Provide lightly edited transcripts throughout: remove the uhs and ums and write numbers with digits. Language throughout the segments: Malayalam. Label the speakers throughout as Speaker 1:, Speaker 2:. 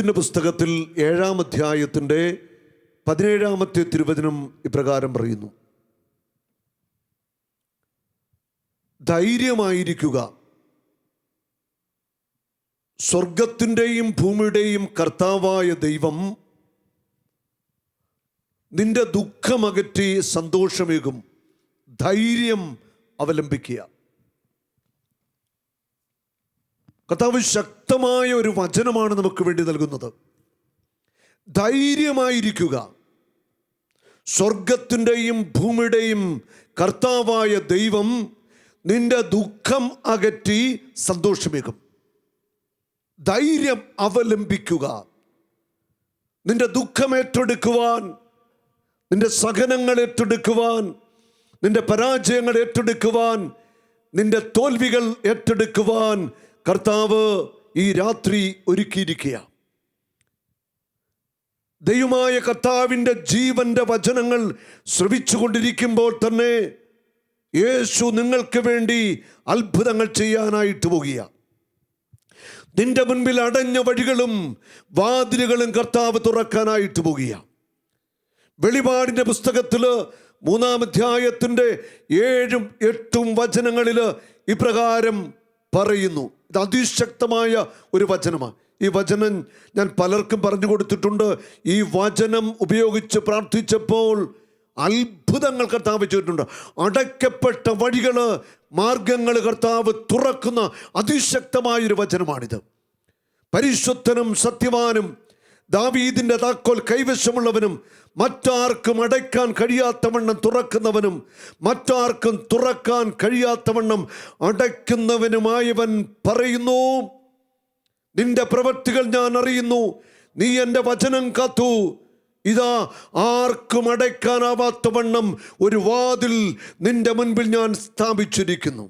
Speaker 1: ഉൽപ്പത്തിൻ്റെ പുസ്തകത്തിൽ 7-ാം അധ്യായത്തിൻ്റെ 17-ാമത്തെ തിരുവചനം ഇപ്രകാരം പറയുന്നു: ധൈര്യമായിരിക്കുക, സ്വർഗത്തിൻ്റെയും ഭൂമിയുടെയും കർത്താവായ ദൈവം നിന്റെ ദുഃഖമകറ്റി സന്തോഷമേകും. ധൈര്യം അവലംബിക്കുക. കർത്താവ് ശക്തമായ ഒരു വചനമാണ് നമുക്ക് വേണ്ടി നൽകുന്നത്. ധൈര്യമായിരിക്കുക, സ്വർഗത്തിൻ്റെയും ഭൂമിയുടെയും കർത്താവായ ദൈവം നിന്റെ ദുഃഖം അകറ്റി സന്തോഷമേകും. ധൈര്യം അവലംബിക്കുക. നിന്റെ ദുഃഖം ഏറ്റെടുക്കുവാൻ, നിന്റെ സഹനങ്ങൾ ഏറ്റെടുക്കുവാൻ, നിന്റെ പരാജയങ്ങൾ ഏറ്റെടുക്കുവാൻ, നിന്റെ തോൽവികൾ ഏറ്റെടുക്കുവാൻ കർത്താവ് ഈ രാത്രി ഒരുക്കിയിരിക്കുക. ദൈവമായ കർത്താവിൻ്റെ ജീവന്റെ വചനങ്ങൾ ശ്രവിച്ചുകൊണ്ടിരിക്കുമ്പോൾ തന്നെ യേശു നിങ്ങൾക്ക് വേണ്ടി അത്ഭുതങ്ങൾ ചെയ്യാനായിട്ട് പോകുക. നിന്റെ മുൻപിൽ അടഞ്ഞ വഴികളും വാതിലുകളും കർത്താവ് തുറക്കാനായിട്ട് പോകുക. വെളിപാടിൻ്റെ പുസ്തകത്തിൽ 3-ാം അധ്യായത്തിൻ്റെ 7-ഉം 8-ഉം വചനങ്ങളിൽ ഇപ്രകാരം പറയുന്നു. ഇത് അതിശക്തമായ ഒരു വചനമാണ്. ഈ വചനം ഞാൻ പലർക്കും പറഞ്ഞു കൊടുത്തിട്ടുണ്ട്. ഈ വചനം ഉപയോഗിച്ച് പ്രാർത്ഥിച്ചപ്പോൾ അത്ഭുതങ്ങൾ കർത്താവ് ചെയ്തിട്ടുണ്ട്. അടയ്ക്കപ്പെട്ട വഴികൾ, മാർഗങ്ങൾ കർത്താവ് തുറക്കുന്ന അതിശക്തമായൊരു വചനമാണിത്. പരിശുദ്ധനും സത്യവാനും ദാവീദിൻ്റെ താക്കോൽ കൈവശമുള്ളവനും മറ്റാർക്കും അടയ്ക്കാൻ കഴിയാത്തവണ്ണം തുറക്കുന്നവനും മറ്റാർക്കും തുറക്കാൻ കഴിയാത്തവണ്ണം അടയ്ക്കുന്നവനുമായവൻ പറയുന്നു: നിന്റെ പ്രവൃത്തികൾ ഞാൻ അറിയുന്നു. നീ എൻ്റെ വചനം കാത്തു. ഇതാ, ആർക്കും അടയ്ക്കാനാവാത്തവണ്ണം ഒരു വാതിൽ നിന്റെ മുൻപിൽ ഞാൻ സ്ഥാപിച്ചിരിക്കുന്നു.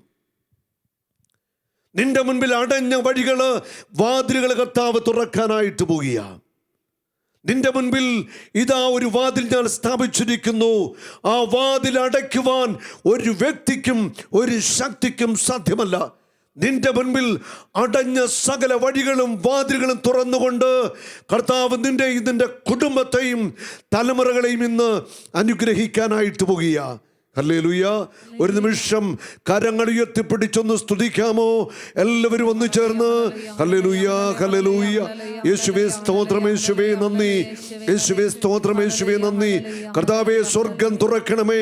Speaker 1: നിന്റെ മുൻപിൽ അടഞ്ഞ വഴികള്, വാതിലുകൾ കർത്താവ് തുറക്കാനായിട്ട് പോകുക. നിന്റെ മുൻപിൽ ഇതാ ഒരു വാതിൽ ഞാൻ സ്ഥാപിച്ചിരിക്കുന്നു. ആ വാതിൽ അടയ്ക്കുവാൻ ഒരു വ്യക്തിക്കും ഒരു ശക്തിക്കും സാധ്യമല്ല. നിന്റെ മുൻപിൽ അടഞ്ഞ സകല വഴികളും വാതിലുകളും തുറന്നുകൊണ്ട് കർത്താവ് നിന്റെ കുടുംബത്തെയും തലമുറകളെയും ഇന്ന് അനുഗ്രഹിക്കാനായിട്ട് പോകുക. ഹല്ലേലൂയ. ഒരു നിമിഷം കരങ്ങൾ ഉയർത്തിപ്പിടിച്ചൊന്ന് സ്തുതിക്കാമോ? എല്ലാവരും ഒന്ന് ചേർന്ന് ഹല്ലേലൂയ, ഹല്ലേലൂയ. യേശുവേ സ്തോത്രം, യേശുവേ നന്ദി, യേശുവേ സ്തോത്രം, യേശുവേ നന്ദി. കർത്താവേ, സ്വർഗം തുറക്കണമേ.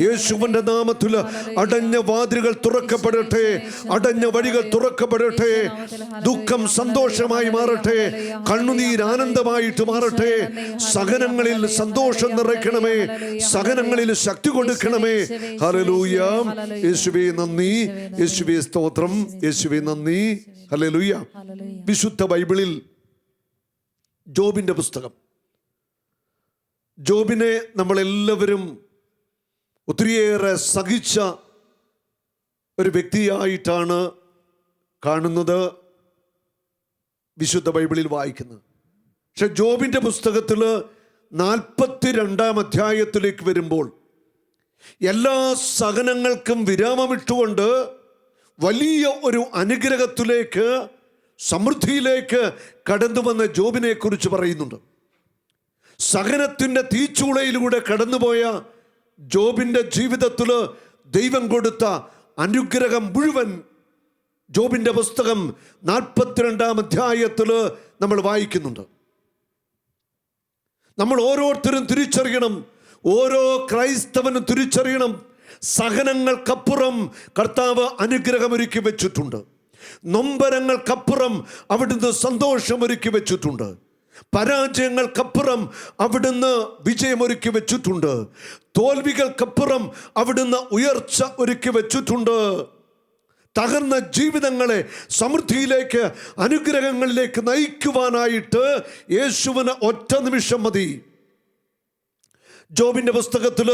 Speaker 1: യേശുവിൻ്റെ നാമത്തിൽ അടഞ്ഞ വാതിലുകൾ തുറക്കപ്പെടട്ടെ, അടഞ്ഞ വഴികൾ തുറക്കപ്പെടട്ടെ. ദുഃഖം സന്തോഷമായി മാറട്ടെ, കണ്ണുനീർ ആനന്ദമായിട്ട് മാറട്ടെ. സഹനങ്ങളിൽ സന്തോഷം നിറയ്ക്കണമേ, സഹനങ്ങളിൽ ശക്തി കൊടുക്കണമേ. ഹല്ലേലൂയ. യേശുവേ നന്ദി, യേശുവേ സ്തോത്രം, യേശുവേ നന്ദി. ഹല്ലേലൂയ. വിശുദ്ധ ബൈബിളിൽ ജോബിൻ്റെ പുസ്തകം, ജോബിനെ നമ്മളെല്ലാവരും ഒത്തിരിയേറെ സഹിച്ച ഒരു വ്യക്തിയായിട്ടാണ് കാണുന്നത്, വിശുദ്ധ ബൈബിളിൽ വായിക്കുന്നത്. പക്ഷെ ജോബിൻ്റെ പുസ്തകത്തിൽ 42-ാം അധ്യായത്തിലേക്ക് വരുമ്പോൾ എല്ലാ സഹനങ്ങൾക്കും വിരാമമിട്ടുകൊണ്ട് വലിയ ഒരു അനുഗ്രഹത്തിലേക്ക്, സമൃദ്ധിയിലേക്ക് കടന്നു വന്ന ജോബിനെ കുറിച്ച് പറയുന്നുണ്ട്. സഹനത്തിൻ്റെ തീച്ചൂളയിലൂടെ കടന്നുപോയ ജോബിൻ്റെ ജീവിതത്തിൽ ദൈവം കൊടുത്ത അനുഗ്രഹം മുഴുവൻ ജോബിൻ്റെ പുസ്തകം 42-ാം അധ്യായത്തിൽ നമ്മൾ വായിക്കുന്നുണ്ട്. നമ്മൾ ഓരോരുത്തരും തിരിച്ചറിയണം, ഓരോ ക്രൈസ്തവനും തിരിച്ചറിയണം, സഹനങ്ങൾക്കപ്പുറം കർത്താവ് അനുഗ്രഹമൊരുക്കി വെച്ചിട്ടുണ്ട്. നൊമ്പരങ്ങൾക്കപ്പുറം അവിടുന്ന് സന്തോഷമൊരുക്കി വെച്ചിട്ടുണ്ട്. പരാജയങ്ങൾക്കപ്പുറം അവിടുന്ന് വിജയമൊരുക്കി വെച്ചിട്ടുണ്ട്. തോൽവികൾക്കപ്പുറം അവിടുന്ന് ഉയർച്ച ഒരുക്കി വെച്ചിട്ടുണ്ട്. തകർന്ന ജീവിതങ്ങളെ സമൃദ്ധിയിലേക്ക്, അനുഗ്രഹങ്ങളിലേക്ക് നയിക്കുവാനായിട്ട് യേശുവിന് ഒറ്റ നിമിഷം മതി. ജോബിൻ്റെ പുസ്തകത്തിൽ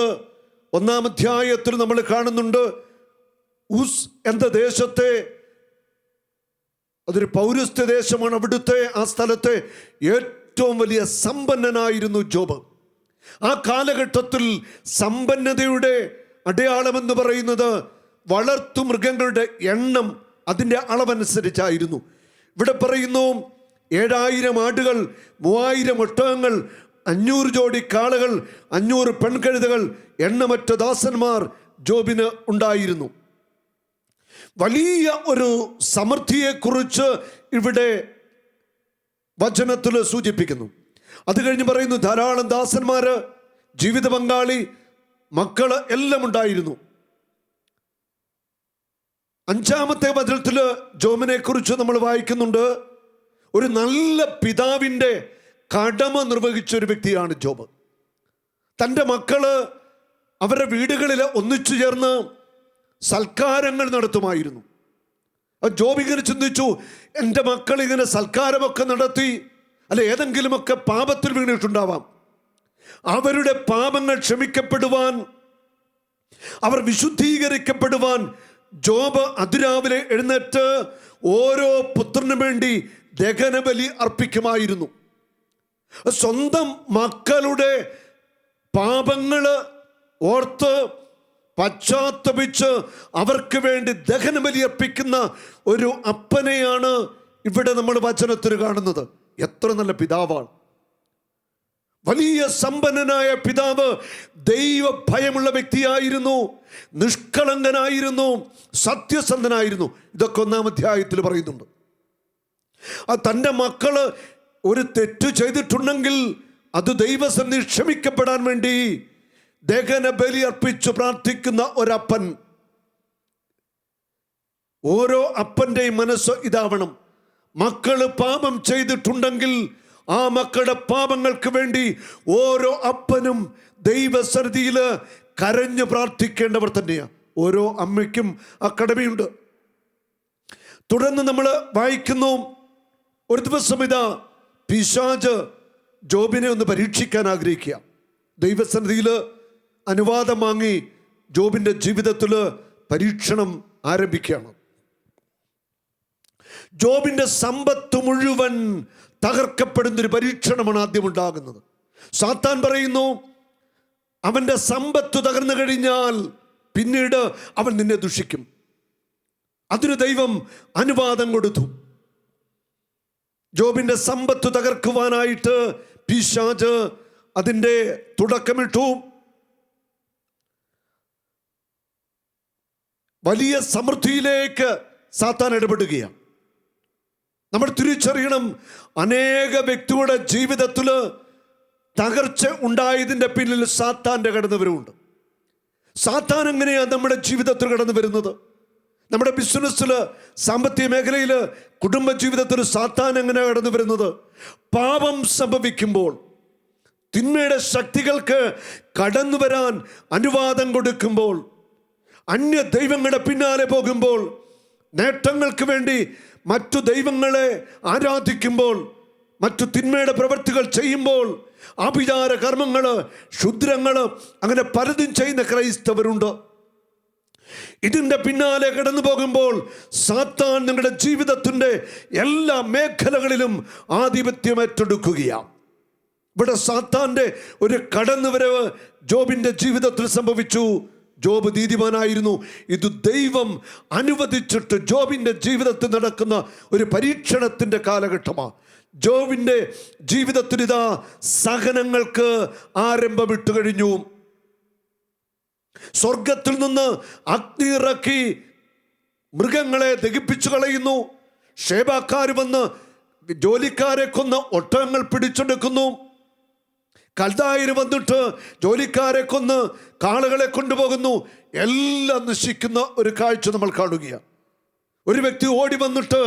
Speaker 1: 1-ാം അധ്യായത്തിൽ നമ്മൾ കാണുന്നുണ്ട്, ഉസ് എന്ന ദേശത്തെ, അതൊരു പൗരസ്ത്യ ദേശമാണ്, അവിടുത്തെ ആ സ്ഥലത്തെ ഏറ്റവും വലിയ സമ്പന്നനായിരുന്നു ജോബ്. ആ കാലഘട്ടത്തിൽ സമ്പന്നതയുടെ അടയാളമെന്ന് പറയുന്നത് വളർത്തു മൃഗങ്ങളുടെ എണ്ണം അതിൻ്റെ അളവനുസരിച്ചായിരുന്നു. ഇവിടെ പറയുന്നു, 7000 ആടുകൾ, 3000 ഒട്ടകങ്ങൾ, 500 ജോഡി കാളകൾ, 500 പെൺകഴുതകൾ, എണ്ണമറ്റ ദാസന്മാർ ജോബിന് ഉണ്ടായിരുന്നു. വലിയ ഒരു സമൃദ്ധിയെക്കുറിച്ച് ഇവിടെ വചനത്തിൽ സൂചിപ്പിക്കുന്നു. അത് കഴിഞ്ഞ് പറയുന്നു ധാരാളം ദാസന്മാര്, ജീവിത പങ്കാളി, മക്കള് എല്ലാം ഉണ്ടായിരുന്നു. 5-ാമത്തെ വചനത്തിൽ ജോബിനെ കുറിച്ച് നമ്മൾ വായിക്കുന്നുണ്ട്. ഒരു നല്ല പിതാവിൻ്റെ കടമ നിർവഹിച്ച ഒരു വ്യക്തിയാണ് ജോബ്. തൻ്റെ മക്കള് അവരുടെ വീടുകളിൽ ഒന്നിച്ചു ചേർന്ന് സൽക്കാരങ്ങൾ നടത്തുമായിരുന്നു. ജോബ് ഇങ്ങനെ ചിന്തിച്ചു, എൻ്റെ മക്കൾ ഇങ്ങനെ സൽക്കാരമൊക്കെ നടത്തി, അല്ല ഏതെങ്കിലുമൊക്കെ പാപത്തിൽ വീണിട്ടുണ്ടാവാം, അവരുടെ പാപങ്ങൾ ക്ഷമിക്കപ്പെടുവാൻ, അവർ വിശുദ്ധീകരിക്കപ്പെടുവാൻ ജോബ് അതിരാവിലെ എഴുന്നേറ്റ് ഓരോ പുത്രനും വേണ്ടി ദഹനബലി അർപ്പിക്കുമായിരുന്നു. സ്വന്തം മക്കളുടെ പാപങ്ങള് ഓർത്ത് പശ്ചാത്തപിച്ച് അവർക്ക് വേണ്ടി ദഹനബലി അർപ്പിക്കുന്ന ഒരു അപ്പനെയാണ് ഇവിടെ നമ്മൾ വചനത്തിൽ കാണുന്നത്. എത്ര നല്ല പിതാവാണ്! വലിയ സമ്പന്നനായ പിതാവ്, ദൈവ ഭയമുള്ള വ്യക്തിയായിരുന്നു, നിഷ്കളങ്കനായിരുന്നു, സത്യസന്ധനായിരുന്നു. ഇതൊക്കെ 1-ാം അധ്യായത്തിൽ പറയുന്നുണ്ട്. തൻ്റെ മക്കള് ഒരു തെറ്റ് ചെയ്തിട്ടുണ്ടെങ്കിൽ അത് ദൈവസന്നിധി ക്ഷമിക്കപ്പെടാൻ വേണ്ടി ദഹന ബലി അർപ്പിച്ച് പ്രാർത്ഥിക്കുന്ന ഒരപ്പൻ. ഓരോ അപ്പൻ്റെയും മനസ്സ് ഇതാവണം. മക്കള് പാപം ചെയ്തിട്ടുണ്ടെങ്കിൽ ആ മക്കളുടെ പാപങ്ങൾക്ക് വേണ്ടി ഓരോ അപ്പനും ദൈവസന്നിധിയിൽ കരഞ്ഞ് പ്രാർത്ഥിക്കേണ്ടവർ തന്നെയാണ്. ഓരോ അമ്മയ്ക്കും ആ കടമയുണ്ട്. തുടർന്ന് നമ്മൾ വായിക്കുന്നു, ഒരു ദിവസം ഇതാ പിശാച് ജോബിനെ ഒന്ന് പരീക്ഷിക്കാൻ ആഗ്രഹിക്കുക. ദൈവസന്നിധിയിൽ അനുവാദം വാങ്ങി ജോബിൻ്റെ ജീവിതത്തിൽ പരീക്ഷണം ആരംഭിക്കുകയാണ്. ജോബിൻ്റെ സമ്പത്ത് മുഴുവൻ തകർക്കപ്പെടുന്നൊരു പരീക്ഷണമാണ് ആദ്യം ഉണ്ടാകുന്നത്. സാത്താൻ പറയുന്നു, അവൻ്റെ സമ്പത്ത് തകർന്നു കഴിഞ്ഞാൽ പിന്നീട് അവൻ നിന്നെ ദുഷിക്കും. അതിന് ദൈവം അനുവാദം കൊടുത്തു. ജോബിൻ്റെ സമ്പത്ത് തകർക്കുവാനായിട്ട് പിശാച് അതിൻ്റെ തുടക്കമിട്ടു. വലിയ സമൃദ്ധിയിലേക്ക് സാത്താൻ ഇടപെടുകയാണ്. നമ്മൾ തിരിച്ചറിയണം, അനേക വ്യക്തിയുടെ ജീവിതത്തിൽ തകർച്ച ഉണ്ടായതിൻ്റെ പിന്നിൽ സാത്താൻ്റെ കടന്നുവരവുണ്ട്. സാത്താൻ എങ്ങനെയാണ് നമ്മുടെ ജീവിതത്തിൽ കടന്നു വരുന്നത്? നമ്മുടെ ബിസിനസ്സിൽ, സാമ്പത്തിക മേഖലയിൽ, കുടുംബ ജീവിതത്തിൽ സാത്താൻ എങ്ങനെയാണ് കടന്നു വരുന്നത്? പാപം സംഭവിക്കുമ്പോൾ, തിന്മയുടെ ശക്തികൾക്ക് കടന്നു വരാൻ അനുവാദം കൊടുക്കുമ്പോൾ, അന്യ ദൈവങ്ങളുടെ പിന്നാലെ പോകുമ്പോൾ, നേട്ടങ്ങൾക്ക് വേണ്ടി മറ്റു ദൈവങ്ങളെ ആരാധിക്കുമ്പോൾ, മറ്റു തിന്മയുടെ പ്രവൃത്തികൾ ചെയ്യുമ്പോൾ, ആഭിചാര കർമ്മങ്ങൾ, ക്ഷുദ്രങ്ങൾ, അങ്ങനെ പലതും ചെയ്യുന്ന ക്രൈസ്തവരുണ്ട്. ഇതിൻ്റെ പിന്നാലെ കടന്നു പോകുമ്പോൾ സാത്താൻ നിങ്ങളുടെ ജീവിതത്തിൻ്റെ എല്ലാ മേഖലകളിലും ആധിപത്യം ഏറ്റെടുക്കുകയാണ്. ഇവിടെ സാത്താൻ്റെ ഒരു കടന്നുവരവ് ജോബിൻ്റെ ജീവിതത്തിൽ സംഭവിച്ചു. ജോബ് നീതിമാനായിരുന്നു. ഇത് ദൈവം അനുവദിച്ചിട്ട് ജോബിൻ്റെ ജീവിതത്തിൽ നടക്കുന്ന ഒരു പരീക്ഷണത്തിൻ്റെ കാലഘട്ടമാണ്. ജോബിൻ്റെ ജീവിതത്തിൽ ഇതാ സഹനങ്ങൾക്ക് ആരംഭമിട്ട് കഴിഞ്ഞു. സ്വർഗത്തിൽ നിന്ന് അഗ്നി ഇറക്കി മൃഗങ്ങളെ ദഹിപ്പിച്ചു കളയുന്നു. ഷേബക്കാർ വന്ന് ജോലിക്കാരെ കൊന്ന് ഒട്ടകങ്ങൾ പിടിച്ചെടുക്കുന്നു. കൽദായർ വന്നിട്ട് ജോലിക്കാരെ കൊന്ന് കാളകളെ കൊണ്ടുപോകുന്നു. എല്ലാം നശിക്കുന്ന ഒരു കാഴ്ച നമ്മൾ കാണുകയാണ്. ഒരു വ്യക്തി ഓടി വന്നിട്ട്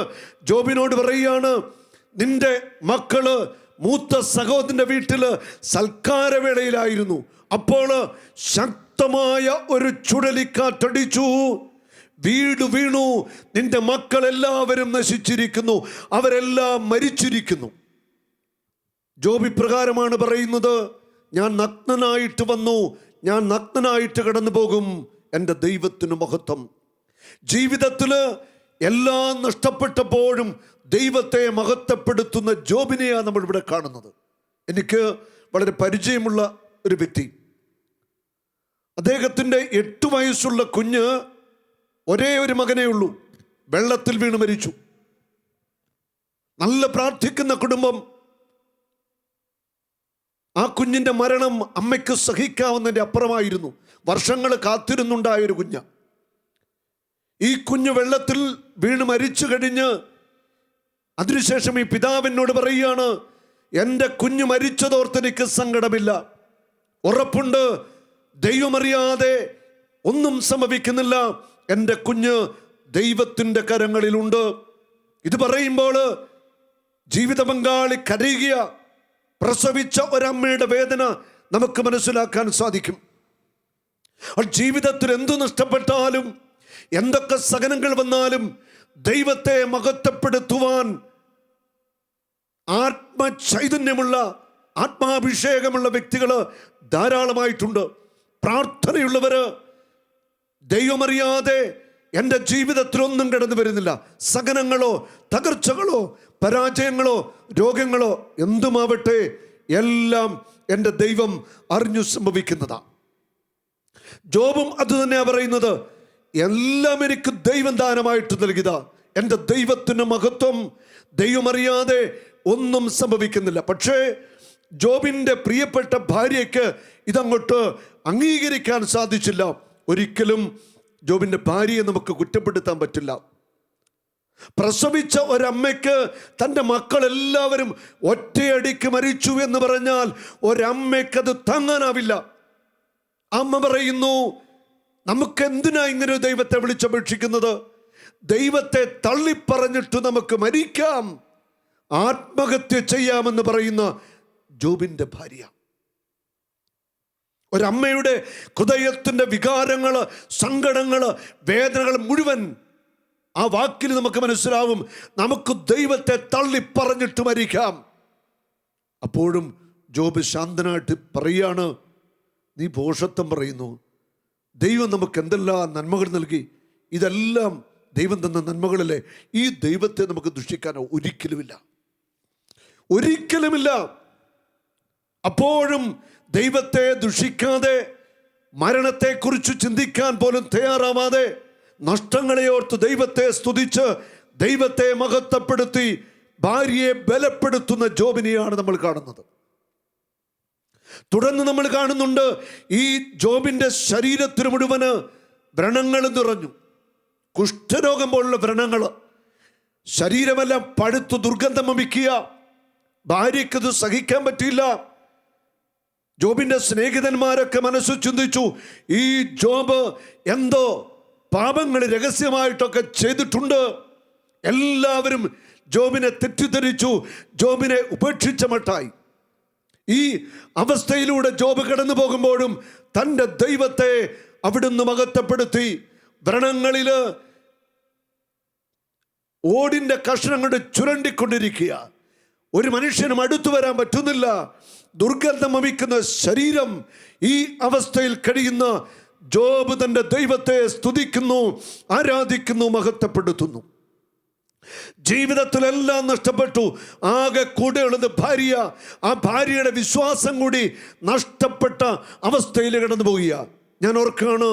Speaker 1: ജോബിനോട് പറയുകയാണ്, നിന്റെ മക്കള് മൂത്ത സഹോദരന്റെ വീട്ടിൽ സൽക്കാരവേളയിലായിരുന്നു. അപ്പോൾ ശക്തമായ ഒരു ചുഴലിക്കാറ്റടിച്ചു, വീട് വീണു, നിന്റെ മക്കൾ എല്ലാവരും നശിച്ചിരിക്കുന്നു, അവരെല്ലാം മരിച്ചിരിക്കുന്നു. ജോബ് ഇപ്രകാരമാണ് പറയുന്നത്, ഞാൻ നഗ്നനായിട്ട് വന്നു, ഞാൻ നഗ്നനായിട്ട് കടന്നു പോകും, എൻ്റെ ദൈവത്തിന് മഹത്വം. ജീവിതത്തിൽ എല്ലാം നഷ്ടപ്പെട്ടപ്പോഴും ദൈവത്തെ മഹത്വപ്പെടുത്തുന്ന ജോബിനെയാണ് നമ്മൾ ഇവിടെ കാണുന്നത്. എനിക്ക് വളരെ പരിചയമുള്ള ഒരു വ്യക്തി, അദ്ദേഹത്തിൻ്റെ 8 വയസ്സുള്ള കുഞ്ഞ്, ഒരേ ഒരു മകനേ ഉള്ളൂ, വെള്ളത്തിൽ വീണ് മരിച്ചു. നല്ല പ്രാർത്ഥിക്കുന്ന കുടുംബം. ആ കുഞ്ഞിൻ്റെ മരണം അമ്മയ്ക്ക് സഹിക്കാവുന്നതിൻ്റെ അപ്പുറമായിരുന്നു. വർഷങ്ങൾ കാത്തിരുന്നുണ്ടായൊരു കുഞ്ഞ്. ഈ കുഞ്ഞ് വെള്ളത്തിൽ വീണ് മരിച്ചു കഴിഞ്ഞ് അതിനുശേഷം ഈ പിതാവിനോട് പറയുകയാണ്, എൻ്റെ കുഞ്ഞ് മരിച്ചതോർത്ത് എനിക്ക് സങ്കടമില്ല, ഉറപ്പുണ്ട് ദൈവമറിയാതെ ഒന്നും സംഭവിക്കുന്നില്ല, എൻ്റെ കുഞ്ഞ് ദൈവത്തിൻ്റെ കരങ്ങളിലുണ്ട്. ഇത് പറയുമ്പോൾ ജീവിത പങ്കാളി കരയുക. പ്രസവിച്ച ഒരമ്മയുടെ വേദന നമുക്ക് മനസ്സിലാക്കാൻ സാധിക്കും. ജീവിതത്തിൽ എന്തു നഷ്ടപ്പെട്ടാലും എന്തൊക്കെ സഹനങ്ങൾ വന്നാലും ദൈവത്തെ മഹത്വപ്പെടുത്തുവാൻ ആത്മചൈതന്യമുള്ള ആത്മാഭിഷേകമുള്ള വ്യക്തികൾ ധാരാളമായിട്ടുണ്ട്. പ്രാർത്ഥനയുള്ളവര് ദൈവമറിയാതെ എൻ്റെ ജീവിതത്തിലൊന്നും കടന്നു വരുന്നില്ല. സഹനങ്ങളോ തകർച്ചകളോ പരാജയങ്ങളോ രോഗങ്ങളോ എന്തുമാവട്ടെ, എല്ലാം എൻ്റെ ദൈവം അറിഞ്ഞു സംഭവിക്കുന്നതാണ്. ജോബും അത് തന്നെയാണ് പറയുന്നത്. എല്ലാം എനിക്ക് ദൈവം ദാനമായിട്ട് നൽകിയതാ. എൻ്റെ ദൈവത്തിന് മഹത്വം. ദൈവമറിയാതെ ഒന്നും സംഭവിക്കുന്നില്ല. പക്ഷേ ജോബിൻ്റെ പ്രിയപ്പെട്ട ഭാര്യയ്ക്ക് ഇതങ്ങോട്ട് അംഗീകരിക്കാൻ സാധിച്ചില്ല. ഒരിക്കലും ജോബിൻ്റെ ഭാര്യയെ നമുക്ക് കുറ്റപ്പെടുത്താൻ പറ്റില്ല. പ്രസവിച്ച ഒരമ്മയ്ക്ക് തൻ്റെ മക്കളെല്ലാവരും ഒറ്റയടിക്ക് മരിച്ചു എന്ന് പറഞ്ഞാൽ ഒരമ്മയ്ക്കത് താങ്ങാനാവില്ല. അമ്മ പറയുന്നു, നമുക്ക് എന്തിനാ ഇങ്ങനെ ദൈവത്തെ വിളിച്ചപേക്ഷിക്കുന്നത്? ദൈവത്തെ തള്ളിപ്പറഞ്ഞിട്ട് നമുക്ക് മരിക്കാം, ആത്മഹത്യ ചെയ്യാമെന്ന് പറയുന്ന ജോബിൻ്റെ ഭാര്യ. ഒരമ്മയുടെ ഹൃദയത്തിൻ്റെ വികാരങ്ങൾ, സങ്കടങ്ങൾ, വേദനകൾ മുഴുവൻ ആ വാക്കിൽ നമുക്ക് മനസ്സിലാവും. നമുക്ക് ദൈവത്തെ തള്ളിപ്പറഞ്ഞിട്ട് മരിക്കാം. അപ്പോഴും ജോബ് ശാന്തനായിട്ട് പറയാണ്, നീ ഭോഷത്വം പറയുന്നു. ദൈവം നമുക്ക് എന്തെല്ലാം നന്മകൾ നൽകി, ഇതെല്ലാം ദൈവം തന്ന നന്മകളല്ലേ. ഈ ദൈവത്തെ നമുക്ക് ദുഷിക്കാനോ ഒരിക്കലുമില്ല, ഒരിക്കലുമില്ല. അപ്പോഴും ദൈവത്തെ ദുഷിക്കാതെ, മരണത്തെക്കുറിച്ച് ചിന്തിക്കാൻ പോലും തയ്യാറാവാതെ, നഷ്ടങ്ങളെ ഓർത്ത് ദൈവത്തെ സ്തുതിച്ച് ദൈവത്തെ മഹത്വപ്പെടുത്തി ഭാര്യയെ ബലപ്പെടുത്തുന്ന ജോബിനെയാണ് നമ്മൾ കാണുന്നത്. തുടർന്ന് നമ്മൾ കാണുന്നുണ്ട്, ഈ ജോബിൻ്റെ ശരീരത്തിന് മുഴുവന് വ്രണങ്ങൾ നിറഞ്ഞു. കുഷ്ഠരോഗം പോലുള്ള വ്രണങ്ങൾ, ശരീരമെല്ലാം പഴുത്തു ദുർഗന്ധം വമിക്കുക. ഭാര്യയ്ക്കത് സഹിക്കാൻ പറ്റിയില്ല. ജോബിൻ്റെ സ്നേഹിതന്മാരൊക്കെ മനസ്സ് ചിന്തിച്ചു, ഈ ജോബ് എന്തോ പാപങ്ങൾ രഹസ്യമായിട്ടൊക്കെ ചെയ്തിട്ടുണ്ട്. എല്ലാവരും ജോബിനെ തെറ്റിദ്ധരിച്ചു, ജോബിനെ ഉപേക്ഷിച്ച മട്ടായി. ഈ അവസ്ഥയിലൂടെ ജോബ് കടന്നു പോകുമ്പോഴും തൻ്റെ ദൈവത്തെ അവിടുന്ന് മഹത്വപ്പെടുത്തി. വ്രണങ്ങളിൽ ഓടിൻ്റെ കഷ്ണങ്ങൾ ചുരണ്ടിക്കൊണ്ടിരിക്കുക. ഒരു മനുഷ്യനും അടുത്തു വരാൻ പറ്റുന്നില്ല. ദുർഗന്ധം വമിക്കുന്ന ശരീരം. ഈ അവസ്ഥയിൽ കഴിയുന്ന ജോബ് തൻ്റെ ദൈവത്തെ സ്തുതിക്കുന്നു, ആരാധിക്കുന്നു, മഹത്വപ്പെടുത്തുന്നു. ജീവിതത്തിലെല്ലാം നഷ്ടപ്പെട്ടു. ആകെ കൂടെയുള്ളത് ഭാര്യ. ആ ഭാര്യയുടെ വിശ്വാസം കൂടി നഷ്ടപ്പെട്ട അവസ്ഥയിൽ കടന്നു പോവുക. ഞാൻ ഓർക്കാണ്,